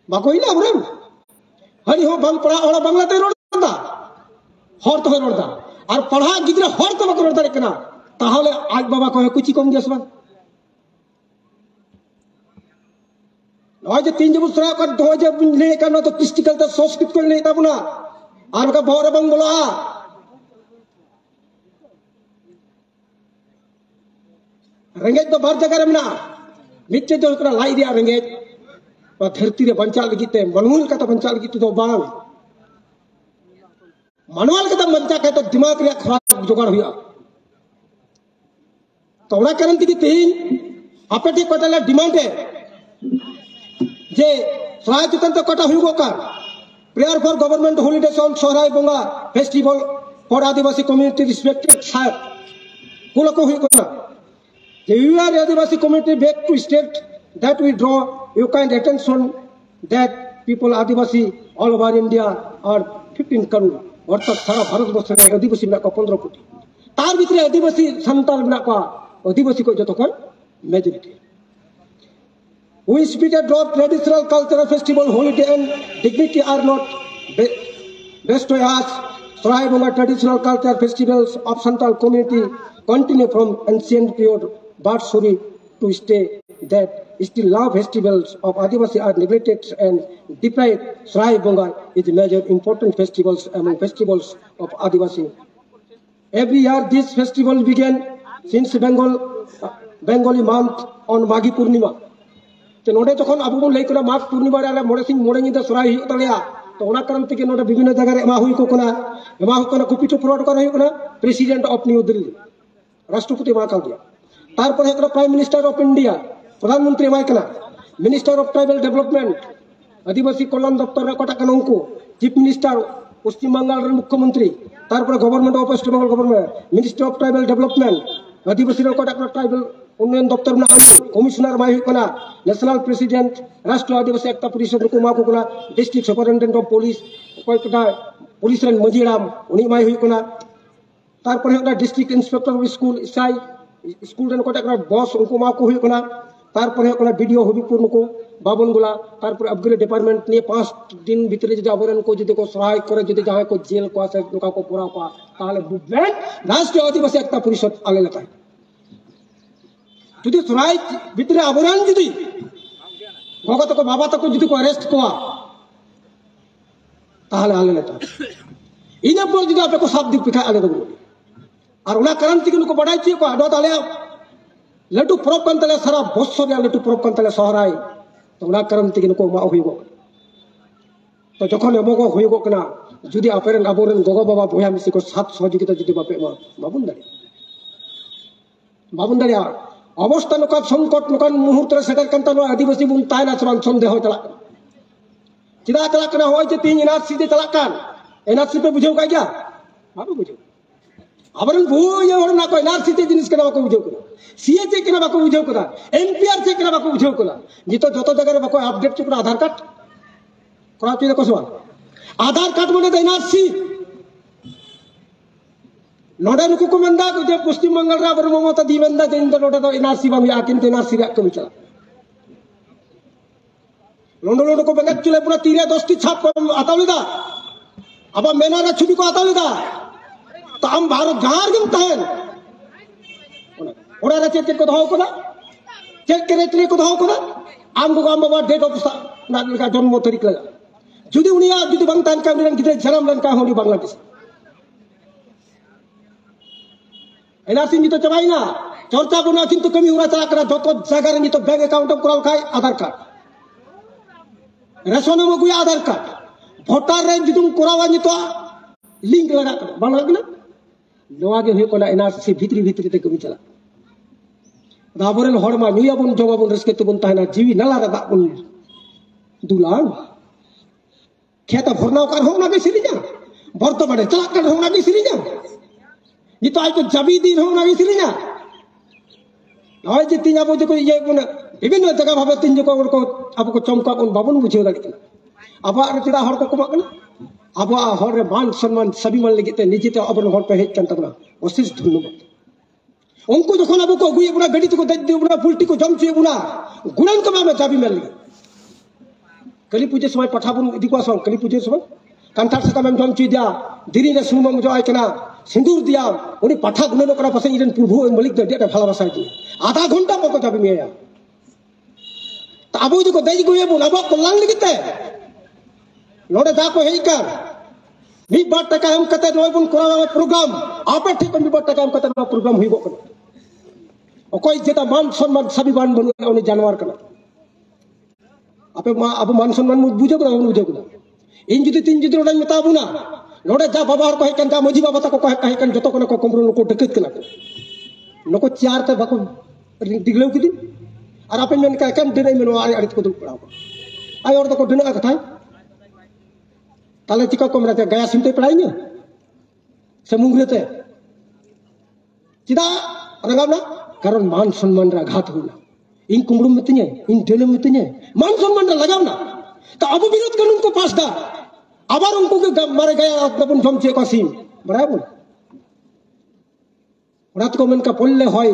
बाको ही ना अबुरन हरि हो बांग पढ़ा ओरा बांग्ला ते रोड दा हर तो है रोड दा और पढ़ा गिदरा हर तो बाको रोड दाड़ी कना ताहले आज बाबा को है कुछ कम गया सब आज 3 जब सरा कर दो जब ले करना तो क्रिस्टिकल तो संस्कृत को लेता बुना आर का भोरे बंग बोला रेंगेज तो बार जगह में मिट्टे जो लाई दिया रेंगेज धरती रे बंचा लगी मनुल का बंचा लगी तो बांग मनवाल का बंचा के तो दिमाग रे खराब जुगाड़ हुआ तो ओना कारण की तेन आपे ठीक कटला डिमांड है जे सराय चितन तो कटा हुई का prayer for government holidays on Sohrai Bonga festival for Adivasi community respected साहब कुल को हुई कोना you are Adivasi community back to state that we draw your kind attention that people Adivasi all over India are 15 crore अर्थात सारा भारत वर्ष में आदिवासी में 15 कोटी तार भीतर आदिवासी संताल में आदिवासी को जो तो majority we speak at draw traditional cultural festival holiday and dignity are not best to us Sohrai Bonga traditional culture festivals of Santal community continue from ancient period but sorry to stay that still love festivals of Adivasi are neglected and deprived. Sohrai Bonga is major important festivals among festivals of Adivasi. Every year this festival began since Bengali month on Maghi Purnima. तो नोडे जखन अब बन लेकरा माघ पूर्णिमा रे मोड़े सिंह मोड़े निदा सोहराय हुई तलेया तो ओना कारण तके नोडे विभिन्न जगह रे एमा हुई को कोना कुपिटो फ्रॉड कर हुई कोना प्रेसिडेंट ऑफ न्यू दिल्ली राष्ट्रपति मा का दिया तार पर एकरा प्राइम मिनिस्टर ऑफ इंडिया प्रधानमंत्री मा कना मिनिस्टर ऑफ ट्राइबल डेवलपमेंट आदिवासी कल्याण दफ्तर रे कोटा कना उनको चीफ मिनिस्टर पश्चिम बंगाल रे मुख्यमंत्री तार पर government of West Bengal government minister of tribal development आदिवासी रे कोटा ट्राइबल उन्नयन दफ्तर में कमिश्नर मा हुई कोना नेशनल प्रेसिडेंट राष्ट्र आदिवासी एकता परिषद को मा को कोना डिस्ट्रिक्ट सुपरिटेंडेंट ऑफ पुलिस कोई कोटा पुलिस रे मजीराम उनी मा हुई कोना तार पर एकटा डिस्ट्रिक्ट इंस्पेक्टर ऑफ स्कूल इसाई स्कूल रे कोटा बॉस उनको मा को हुई कोना तार पर एकटा वीडियो हबीपुर को बाबन गोला तार पर अपग्रेड डिपार्टमेंट ने 5 दिन भीतर जदि आबरन को जदि को सहाय करे जदि जहां को जेल को आसे लोका को पूरा पा ताले मूवमेंट राष्ट्रीय आदिवासी एकता परिषद आगे लगा যদি সোহরাই ভিতরে আবরণ যদি ভগত কো বাবা তক যদি কো অ্যারেস্ট কোয়া তাহলে আলে নেতা ইনা পর যদি আপে কো সাব দিক পিখা আলে দেবো আর ওনা কারণ থেকে को बढ़ाई छी को आडो ताले लटू प्रॉप कन ताले सारा बस्सर या लटू प्रॉप कन ताले सोहराय तो ओना कारण থেকে को मा हुई गो तो যখন এমগো হই গো কনা যদি আপেরেন আবরণ গগো বাবা বয়া মিছি को সাত সহযোগিতা যদি বাপে বাবুন দাঁড়িয়া अवस्था नोका संकट नोका मुहूर्त रे सेटर कंता नो आदिवासी बुन तायना समान संदेह हो चला चिदा चला कना होय जे तीन एनआरसी दे चला कान एनआरसी पे बुझो का क्या बाबू बुझो अबरन भू ये और ना कोई एनआरसी ते जिनिस कना को बुझो करा सीएचे कना को बुझो करा एनपीआर से कना को बुझो करा जी तो जतो जगह रे को अपडेट चुकड़ा आधार कार्ड करा चीज को सवाल आधार कार्ड मने एनआरसी नोडा नुकु को मंदा को जे पश्चिम बंगाल रा बर ममता दीवेंदा जे इंद नोडा तो एनआरसी बा या किन एनआरसी रा कमी चला लोंडो लोंडो को बंगत चले पूरा 10 टी छाप को आतालिदा अब मेना रा छुबी को आतालिदा तो हम भारत गार गम तहन ओरा रा चेक को दहो को ना चेक करे तरी को दहो को ना आम को आम बाबा डेट ऑफ ना का जन्म तारीख लगा जुदी उनिया जुदी बंगतान का उनिया किते जन्म लन का होनी बांग्लादेश एनआरसी जी तो चबाई ना चर्चा बना चिंतु कमी हुआ चला करा जो तो जगह रे तो बैंक अकाउंट कराल खाय आधार कार्ड रेशन में गुया आधार कार्ड वोटर रे जितुम करावा नि तो लिंक लगा कर बांग लगना नोआ गे होय कोना एनआरसी भीतरी भीतरी ते कमी चला दाबरेन हड़मा नुया बन जवा बन रसके तो बन ताना जीवी नाला रा दा बन दुलान खेता भरना कर होना के सिरी जा भरतो बड़े चला कर होना के सिरी जा ये तो आज तो जबी दिन हो ना इसलिए ना आज जे तीन आप जो ये कोन विभिन्न जगह भावे तीन जो को आपको चमका कोन बाबन बुझे लगे अब चिड़ा हर को कमा कना अब हर रे मान सम्मान सभी मन लगे निजे तो अब हर पे हेज कन तबना अशिष धन्यवाद उनको जखन अब को गुए बुना गडी को दे दे बुना पुलटी को जम छे बुना गुणन कमा में जाबी मिल लगे कली पूजे समय पठाबुन दिकवा सं कली पूजे समय कंठार से तमें जम ची दिया दिरी रे सुनो मजो आय कना सिंदूर दिया उनी पाठा गुणन करा पासे इरन प्रभु मलिक दे डेटा भाला भाषा दी आधा घंटा पको जाबी मेया त आबो जो दई गुए बुन अब कल्याण लिखते लोडे जा को हेई कर मी बात टका हम कते नय बुन करावा प्रोग्राम आपे ठीक मी बात टका हम कते प्रोग्राम हुई गो अकोई जेता मान सम्मान सभी मान बनु उन्हें जानवर करना आप मान सम्मान बुझे को बुझे को इन जुदी तीन जुदी उड़ा मिता बुना नोड़े जा बाबा को हेकन जा मजी बाबा तक को हेकन जतो को कमरो को डकत कना नको चार ते बाको दिगलेव किदी और आप मेन का केम दिनै मेनो आरि को दुक पड़ाव आई और को दिना कथा ताले चिका को मेरा गया सिमते पड़ाइnya से मुंगरेते चिदा रंगावना कारण मान सम्मान रा घात होना इन कुमड़ू मितने इन डेले मितने मान सम्मान रा लगावना तो अब विरोध कर उनको पास दा आबार उनको के मारे गया अपन जमचे को सीन बराबर रात को मन का पल्ले होय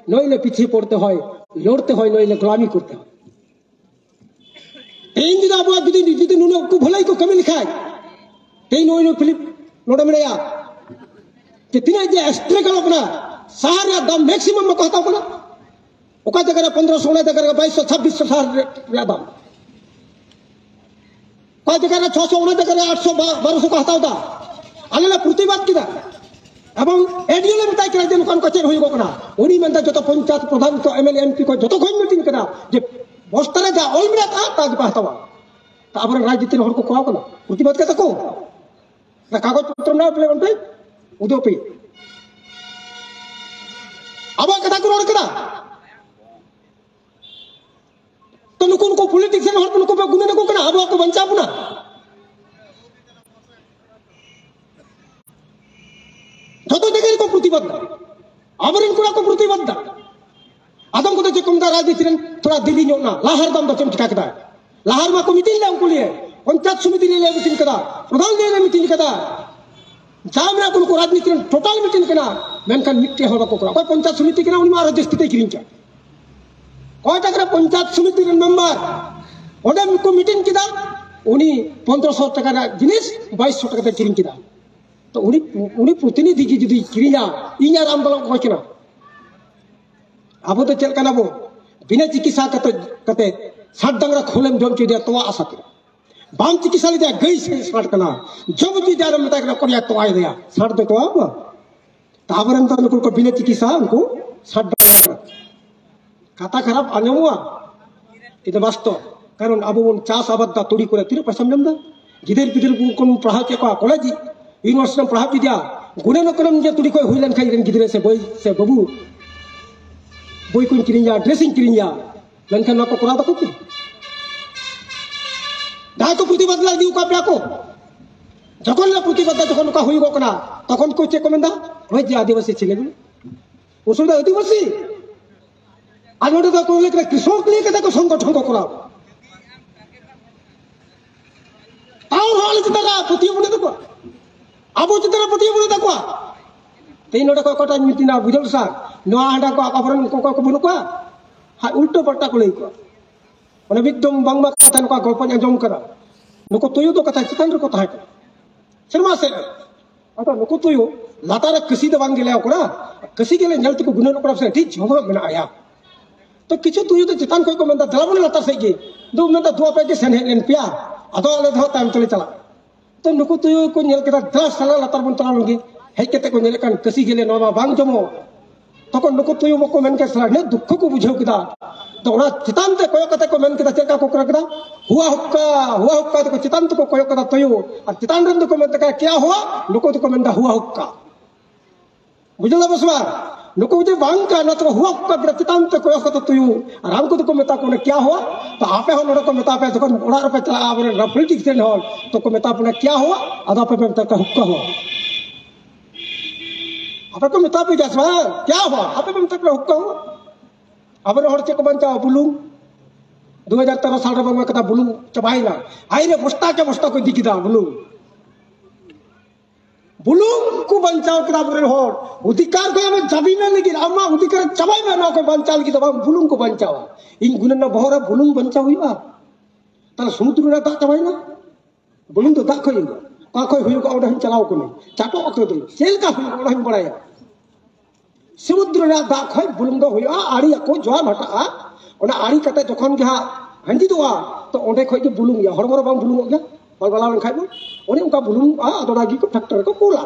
नइले पीछे पड़ते होय लड़ते होय नइले गुलामी करते होय तेन जुदा अब जुदी जुदी नुनो को भलाई को कमी लिखाय तेन नइनो फिलिप नोडा मेया कि तिने जे एक्स्ट्रा कल अपना सारा दाम मैक्सिमम में कहता अपना ओका जगह 1500 जगह 2200 2600 सार दाम का जगह 600 जगह 800 1200 कहता होता आलेला प्रतिवाद किदा एवं एडियो में ताई करा जे नुकान कचेर होई गोकना उनी मेनता जतो पंचायत प्रधान तो एमएलए एमपी को जतो खोई मीटिंग करा जे बस्तरे जा ऑल मिला था ताज कहतावा ता अब राजनीति हर को कोआ कना प्रतिवाद के तको ना कागज पत्र ना प्ले पे उदो पे अब कथा को रोड करा तो नुकुन को पॉलिटिक्स से हर को गुने को कना अब को बंचा पुना जतो जगह को प्रतिबद्ध आबरिन कुड़ा को प्रतिबद्ध आदम को जे कुमदा राजनीति थोड़ा दिल्ली ना लाहर दम दचम चिका कदा लाहर मा को मीटिंग ले उनको लिए पंचायत समिति ले मीटिंग कदा प्रधान ले मीटिंग कदा जामना को राजनीति टोटल मीटिंग कना मेनखान मिट्टे हवा को कोई पंचायत समिति कना उनी मा रजिस्ट्री किरिंचा कोई तकरा पंचायत समिति रे मेंबर ओडे को मीटिंग किदा उनी 1500 टका जिनिस 2200 टका किरिंग किदा तो उनी प्रतिनिधि की जुदी किरिया इन्या राम दल को किना अब तो चल कना बो बिना चिकित्सा कते 60 डंगरा खोलेम जम चुदिया तोवा आशा कर बाम चिकित्सा ले जा गई से स्टार्ट कना जब जी जा रहा मता कोरिया तो आय दिया 60 तो अब तावरन तो को बिना चिकित्सा उनको 60 डंगरा खाता खराब आनेमुआ इते वास्तव कारण अब उन चास आबाद दा तोड़ी करे तीर पैसा नमदा गिदर पिदर को पढ़ा के को कॉलेज यूनिवर्सिटी पढ़ा पिदिया गुने न करम जे तोड़ी कोई हुइलन खाइ रन गिदरे से बोई से बबू बोई को किरिया ड्रेसिंग किरिया लनखन न को करा तो को दा तो प्रतिबद्ध ला दिउ का प्या को যখন না প্রতিবাদ যখন কা হইব কনা তখন কইছে কমেন্দা ওই যে আদিবাসী ছিলেন ওসুদা আদিবাসী আর ওটা তো কইলে কৃষক নিয়ে কেটে সংগঠন করা তাও হল যেটা প্রতিও বলে দেখো আবো যেটা প্রতিও বলে দেখো তেই নটা কটা মিটি না বুঝল স্যার নোয়া হাঁটা কো আপারন কো বলু কো হ্যাঁ উল্টো পাল্টা কই কো মানে বিদম বাংলা কথা নকা গল্প আঞ্জম করা নুকো তুইও তো কথা চিতান র কথা হয় शर्मा से आता नुको तो यो लातारा किसी दवांग गेले ओकरा किसी गेले नलती को गुने ओकरा से ठीक जमा बना आया तो किछु तो यो तो चितान कोई को मेंदा दलाबन लातार से के दो मेंदा दुआ पे के सेन हेन पिया अदो ले धो टाइम चले चला तो नुको तो यो को नेल केदा 10 साल लातार बन चला लगे हे केते को नेल कान किसी गेले नोमा बांग जमो तो को नुको तो यो को मेन के सला ने दुख को बुझो किदा तो ना चितान ते कोयो कते को मेन केदा चेका को करकदा हुआ हुक्का तो चितान तो कोयो कदा तयो और चितान रन को मेन का क्या हुआ नुको तो को मेंदा हुआ हुक्का बुझला बसवा नुको जे बांग का न तो हुआ हुक्का बिना चितान तो कोयो कदा तयो और हमको तो को मेता को क्या हुआ तो आपे हो नो को मेता पे जखन ओड़ा पे चला आबरे पॉलिटिक्स से हल तो को मेता पे क्या हुआ आधा पे मेता का हुक्का हुआ आपे को मेता पे जसवा क्या हुआ आपे पे मेता का हुक्का हुआ अब हर चे को बंचा बुलुंग 2013 साल रे बंगा कथा बुलुंग चबाइला आई रे बस्ता के बस्ता को दिकिदा बुलुंग को बंचाव करा बरे होर अधिकार को हमें जबी में लेकिन अम्मा अधिकार चबाई में ना को बंचाल की दबा बुलुंग को बंचावा इन गुण ना बहरा बुलुंग बंचा हुईबा ताला समुद्र ना ता चबाइना बुलुंग तो दा खोइगा का खोइ हुईगा ओडा हम चलाओ को नहीं चाटो अखरे दे सेल का हुईगा ओडा हम बड़ाया समुद्र ना दा खोइ बुलुंग दो हुईआ आड़ी को जवा हटा ओना आड़ी कते जखन गहा हंदी दोआ तो ओडे खोइ के बुलुंग या हरमर बांग बुलुंग गया बलबला वन खाइबो ओने उनका बुलुंग आदोड़ा की को ट्रैक्टर को कोला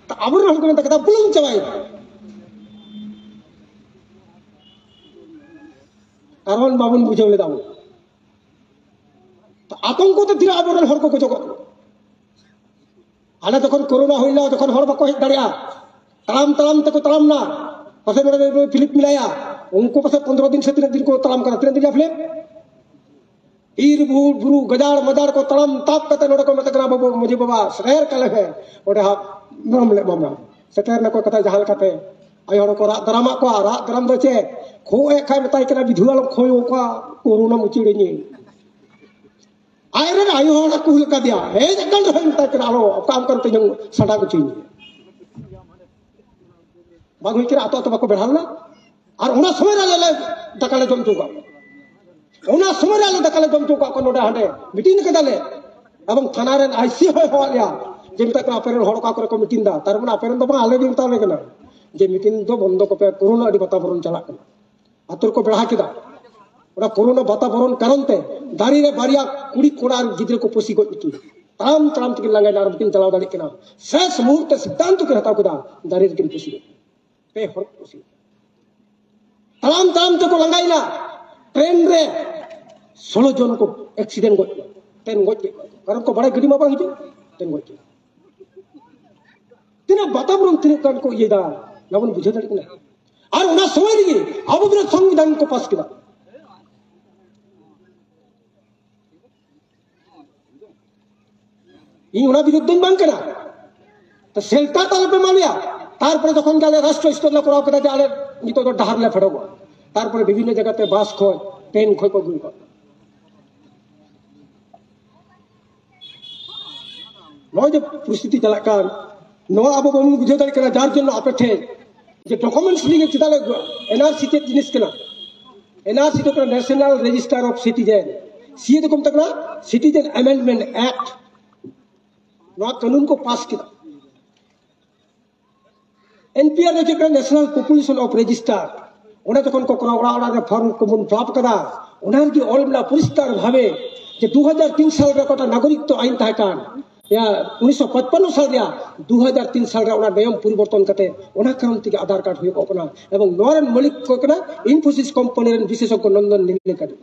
तो आबर हल को कथा बुलुंग चबाई कारण बाबन बुझाव लेदा तो आतंक तो तीन अब हर को गजक आले तक कोरोना होइला तक हर बाको हेज दाड़िया तालाम तालाम तक तालाम ना पासे नोडे फिलिप मिलाया उनको पासे 15 दिन से 3 दिन को तालाम करा 3 दिन फिलिप ईर बुरु गजाड़ मजाड़ को तालाम ताप कते नोडे को मतकरा बाबू मुझे बाबा शहर कले है ओडे हा नरम ले बाबा सेटर ने को कथा जहाल कते आय हर को रा दरामा को रा दराम दो चे खो ए खाय बताय कना विधुआल खोयो को कोरोना मुचिड़े नी आयरन आयो हर को हुल का दिया हे जगल रह मता करा लो काम करते जंग सडा को चिनी बाग हुई करा तो बाको बेढ़ाल ना और उना समय रे दकाले जम चुका उना समय रे दकाले जम चुका को नोडे हंडे मीटिंग कदाले एवं थाना रे आईसी होय होलिया जे मता करा पेरन हड़ का करे को मीटिंग दा तार मना पेरन दो बा आले दिन ताले कना जे मीटिंग दो बंद को पे कोरोना अडी वातावरण चला कना आतुर को बेढ़ा किदा ओडा कोरोना वातावरण कारण ते दारी रे बारिया कुड़ी कोड़ा गिद्रे को पोसी गो इतु ताम ताम तक लांगा नार मीटिंग चलाव दाड़ी कना शेष मुहूर्त सिद्धांत के हटाव कदा दारी रे पोसी पे हर पोसी ताम ताम तक लांगाइना ट्रेन रे 16 जन को एक्सीडेंट गो ट्रेन गो कारण को बड़ा गडी मा बा हिजो ट्रेन गो तिना वातावरण तिना कान को येदा नवन बुझे दाड़ी कना और उना समय रे अब बिना संविधान को पास किदा इन उना विरुद्ध बांग कना तो सेल्टा ताल पे मालिया तार पर जखन गाले राष्ट्र स्तर ला कराव कदा जाले नितो तो डहार ले फड़ो तार पर विभिन्न जगह ते बास खो ट्रेन खो को गुल को नो जे परिस्थिति चला कान नो अब बम बुझे दाड़ी कना जार जन आपे ठे जे डॉक्यूमेंट्स लिगे चिताले एनआरसी ते जिनिस कना एनआरसी तो नेशनल रजिस्टर ऑफ सिटीजन सी तो कम तक ना सिटीजन अमेंडमेंट एक्ट नो कानून को पास किया एनपीआर ने नेशनल पॉपुलेशन ऑफ रजिस्टर उन्हें तक को करा रे फॉर्म को मुन ड्रॉप कदा उन्हें की ऑल मिला परिष्कार भावे जे 2003 साल रे कोटा नागरिक तो आइन था कान या 1955 साल रे 2003 साल रे उना नियम परिवर्तन कते उना कारण ति आधार कार्ड हुई कोना एवं नॉरन मलिक को कना इन्फोसिस कंपनी रे विशेषज्ञ नंदन नीले कदे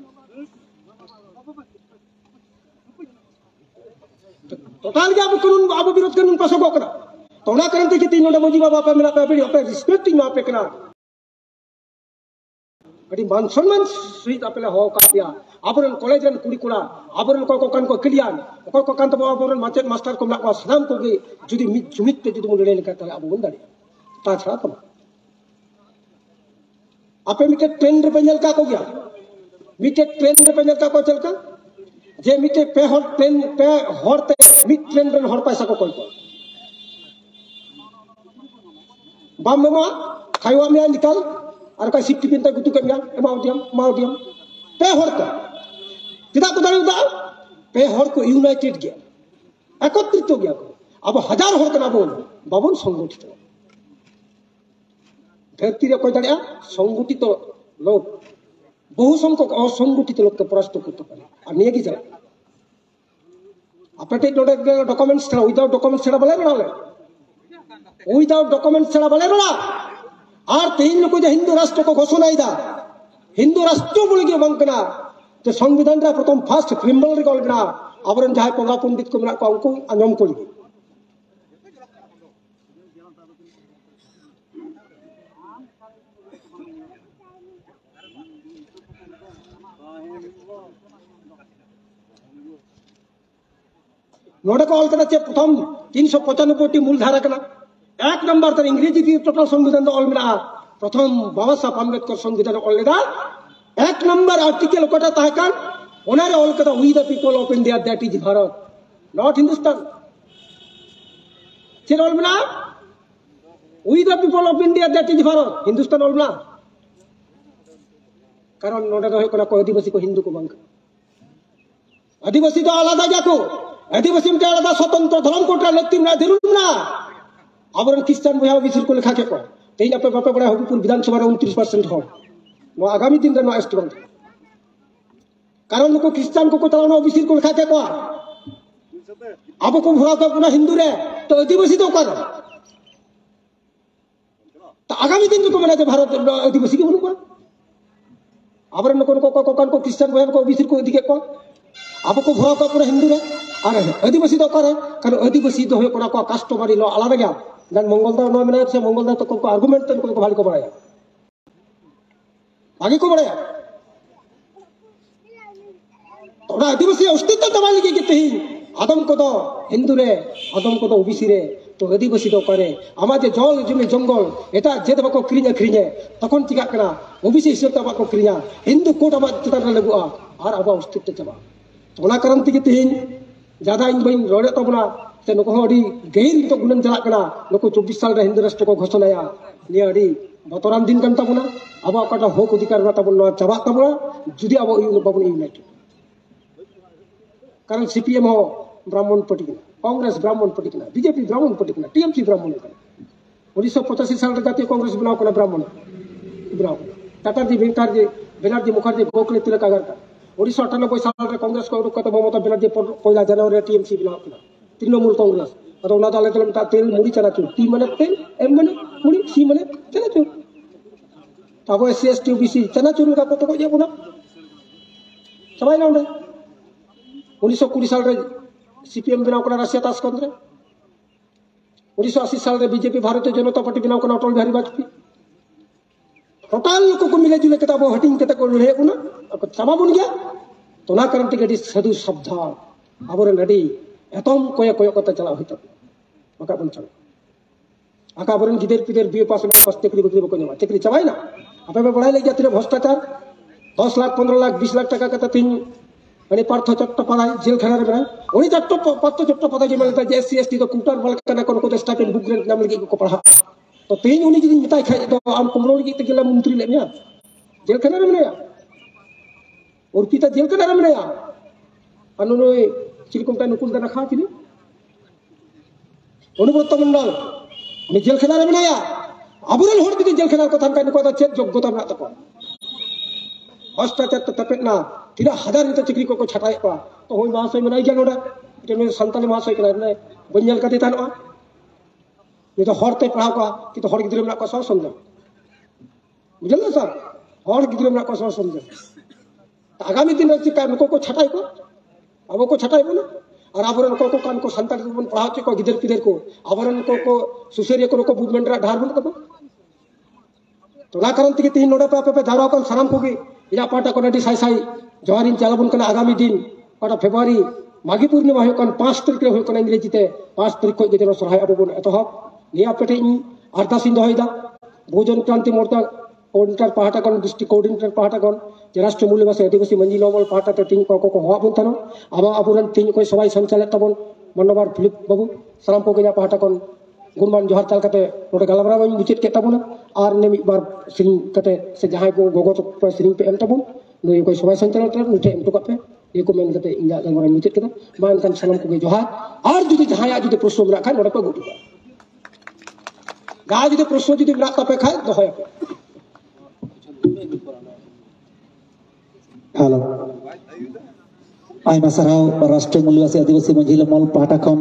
टोटल के अब कानून अब विरोध कानून पास हो कना तो ना कारण ति तीन नोडे मजी बाबा पे मेरा पे पे रिस्पेक्टिंग ना पे कना अड़ी मान सम्मान सहित अपने हो का दिया आबरन कॉलेज रन कुड़ी कुड़ा आबरन को कान को क्लियर को कान तो आबरन मास्टर मास्टर को ना सलाम को गे जुदी जुमित पे जुदी मुंडे लेका तले अब बंदाड़ी ता छड़ा तम आपे मिटे ट्रेन रे पेंजल का को गया मिटे ट्रेन रे पेंजल का को चल का जे मिटे पे हर ट्रेन पे हरते मिट ट्रेन रन हर पैसा को कोई बाम में खाइवा में निकाल और का सिफ्टी पिनता गुतु के मिया माउ दियम पे हरता किदा को दाड़ी दा पे हर को यूनाइटेड गया एकत्रित हो गया अब हजार हर कना बोल बाबन संगठित धरती रे कोई दाड़िया संगठित लोग बहु संख्यक असंगठित लोग के परास्त करते पारे और निये की चला अपने नोडे डॉक्यूमेंट्स छड़ा विदाउट डॉक्यूमेंट्स छड़ा बले रडाले विदाउट डॉक्यूमेंट्स छड़ा बले रडा और तीन लोग जो हिंदू राष्ट्र को घोषणा इदा हिंदू राष्ट्र बोल के बंकना तो संविधान रे प्रथम फर्स्ट प्रिम्बल रे गलगना अबरन जहां पंगा पंडित को मना को उनको अनियम को लगी नोडे को ऑल कदा प्रथम 395 टी मूल धारा कना एक नंबर तर इंग्रेजी की टोटल संविधान ऑल मिला प्रथम बाबा साहब अम्बेडकर संविधान ऑल लेदा एक नंबर आर्टिकल कोटा ताहकान ओनारे ऑल कदा we the people of India that is Bharat not Hindustan चेर ऑल मिला we the people of India that is Bharat Hindustan ऑल मिला कारण नोडे दो कोना को आदिवासी को हिंदू को बंक आदिवासी तो आलादा जाको आदिवासी में आलादा स्वतंत्र धर्म कोटा लेती ना दिरुम ना आबरन क्रिश्चियन बया बिसुर को लेखा के को तेज आपे बापे बड़ा हबीपुर विधानसभा रे 29% हो नो आगामी दिन रे नो एस्ट बंद कारण को क्रिश्चियन को चलानो बिसुर को लेखा के को अब को भरा को पुना हिंदू रे तो आदिवासी तो कर तो आगामी दिन को मना जे भारत आदिवासी के बनु अब को क्रिश्चियन बहन को ओबीसी को इदी को अब को भरा को पूरा हिंदू रे और आदिवासी तो करे कारण आदिवासी तो को कास्टमारी लो आलादा गया dan मंगलदा नो मेना से मंगलदा तो को आर्गुमेंट तो को भाली को बड़ाया आगे को बड़ाया तो आदिवासी अस्तित्व दबा लगे कि तेहिन आदम को तो हिंदू रे आदम को तो ओबीसी रे तो आदिवासी तो करे आमा जे जल जमी जंगल एटा जे दबा को क्रिया क्रिया तखन चिका करा ओबीसी हिसाब दबा को क्रिया हिंदू कोट आमा चिता लगुआ और आबा अस्तित्व चबा तो ओना कारण तक तेहिन ज्यादा इन बइन रोड़े तबना से नुको अड़ी गहिर तो गुणन चला कना नुको 24 साल रे हिंदू राष्ट्र को घोषणाया नि अड़ी बतरान दिन कन तबना अब कटा हक अधिकार तबन चाबा तबना जुदी अब बाबन यूनाइटेड कारण सीपीएम हो ब्राह्मण पार्टी कांग्रेस ब्राह्मण पार्टी बीजेपी ब्राह्मण पार्टी टीएमसी ब्राह्मण 1985 साल रे जातीय कांग्रेस बनाव कना ब्राह्मण टाटाजी बनर्जी मुखर्जी गोखले तिलक आगर 1998 साल रे कांग्रेस को उडुक ममता बनर्जी पहला जनवरी टीएमसी बनाव कना तृणमूल कांग्रेस अदो ना दाले तलम तेल मुड़ी चनाचुर टी माने तेल एम माने मुड़ी सी माने चनाचुर ताबो एससी एसटी ओबीसी चनाचुर का को जे बुना सबाई ना 1920 साल रे सीपीएम बनाव कना राष्ट्रीय ताशकंद्र 1980 साल रे बीजेपी भारतीय जनता पार्टी बनाव कना अटल बिहारी वाजपेयी टोटल को मिले जुले किताब हटिंग कते को ले कुना चाबा बन गया तो ना कारण टिकडी साधु सावधान आबरे नडी एतम कोय कते चला होइतो मका बन चला आका बरन गिदर पिदर बीए पास में पास चकरी बकरी बको नमा चकरी चबाई ना आपे में बढ़ाई ले गया तेरे भ्रष्टाचार 10 लाख 15 लाख 20 लाख टका कते तीन अनि पार्थ चट्टोपाध्याय जेल खाना रे बना उनी पार्थ चट्टोपाध्याय जे मिलता जे एससी एसटी तो कुटर बल कना को स्टाइपेंड बुक ग्रेड नाम लगी को पढ़ा तो तीन उनी जी मिताई खाई तो आम कुमरो लगी ते गेला मंत्री ले मिया जेल खाना रे बनाया और पिता जेल खाना रे बनाया अनुनो चिलकुमटा नुकुल दा रखा थिली अनुब्रत मंडल उनी जेल खाना रे बनाया अबुरल होड़ की जेल खाना को थान का नुको चेक योग्यता ना तको भ्रष्टाचार तो तपेना तीरा हजार नित चिकरी को छटाई को तो होई महाशय मनाई गया नोडा जे संतान महाशय कना ने बन्यल का देता न ये तो हरते पढ़ाव का कि तो हर गिद्रे में को सब समझ बुझल ना सर हर गिद्रे में को सब समझ आगामी दिन चिका नुको को छटाई को अब को छटाई को ना और आबरन को कान को संतान को पढ़ाव को गिदर पिदर को आबरन को सुसेरिया को मूवमेंट रा ढार बन को तो ना कारण तक तीन नोडा पे जारा को सलाम को भी इला पाटा को नडी साई साई जवारिन चालाबन कना आगामी दिन पाटा फेब्रुआरी माघी पूर्णिमा हो कन 5 तारीख रे हो कन इंग्रेजी ते 5 तारीख को जेनो सरहाय अबोन एतहब निया पेटे इन अरदासिन दोहिदा भोजन क्रांति मोर्चा कोऑर्डिनेटर पाहाटा कन डिस्ट्रिक्ट कोऑर्डिनेटर पाहाटा कन जे राष्ट्र मूल्यवासी आदिवासी मंजी नोबल पाहाटा ते तीन को हो बन तनो अब अबुरन तीन कोई सबाई संचालक तबन मनोबर फिलिप बाबू सलाम को गया पाहाटा कन गुणमान जोहार चाल कते नोडे गलबरा बन मुचित के तबन आर ने एक बार सिंह कते से जहां को गोगो तो पर सिंह पे एम तबन नो कोई सबाई संचालक तर मुठे एम तो कते ये को मेन कते इंगा गलबरा मुचित के मान कन सलाम को जोहार और जुदी जहां जुदी प्रश्न में रखा नोडे पे गुटी गा जुदी प्रश्न जुदी मेना तपे खाय दोहय हेलो आइमा सराव राष्ट्रीय मूल्यवासी आदिवासी मंझिल मल पाटा खम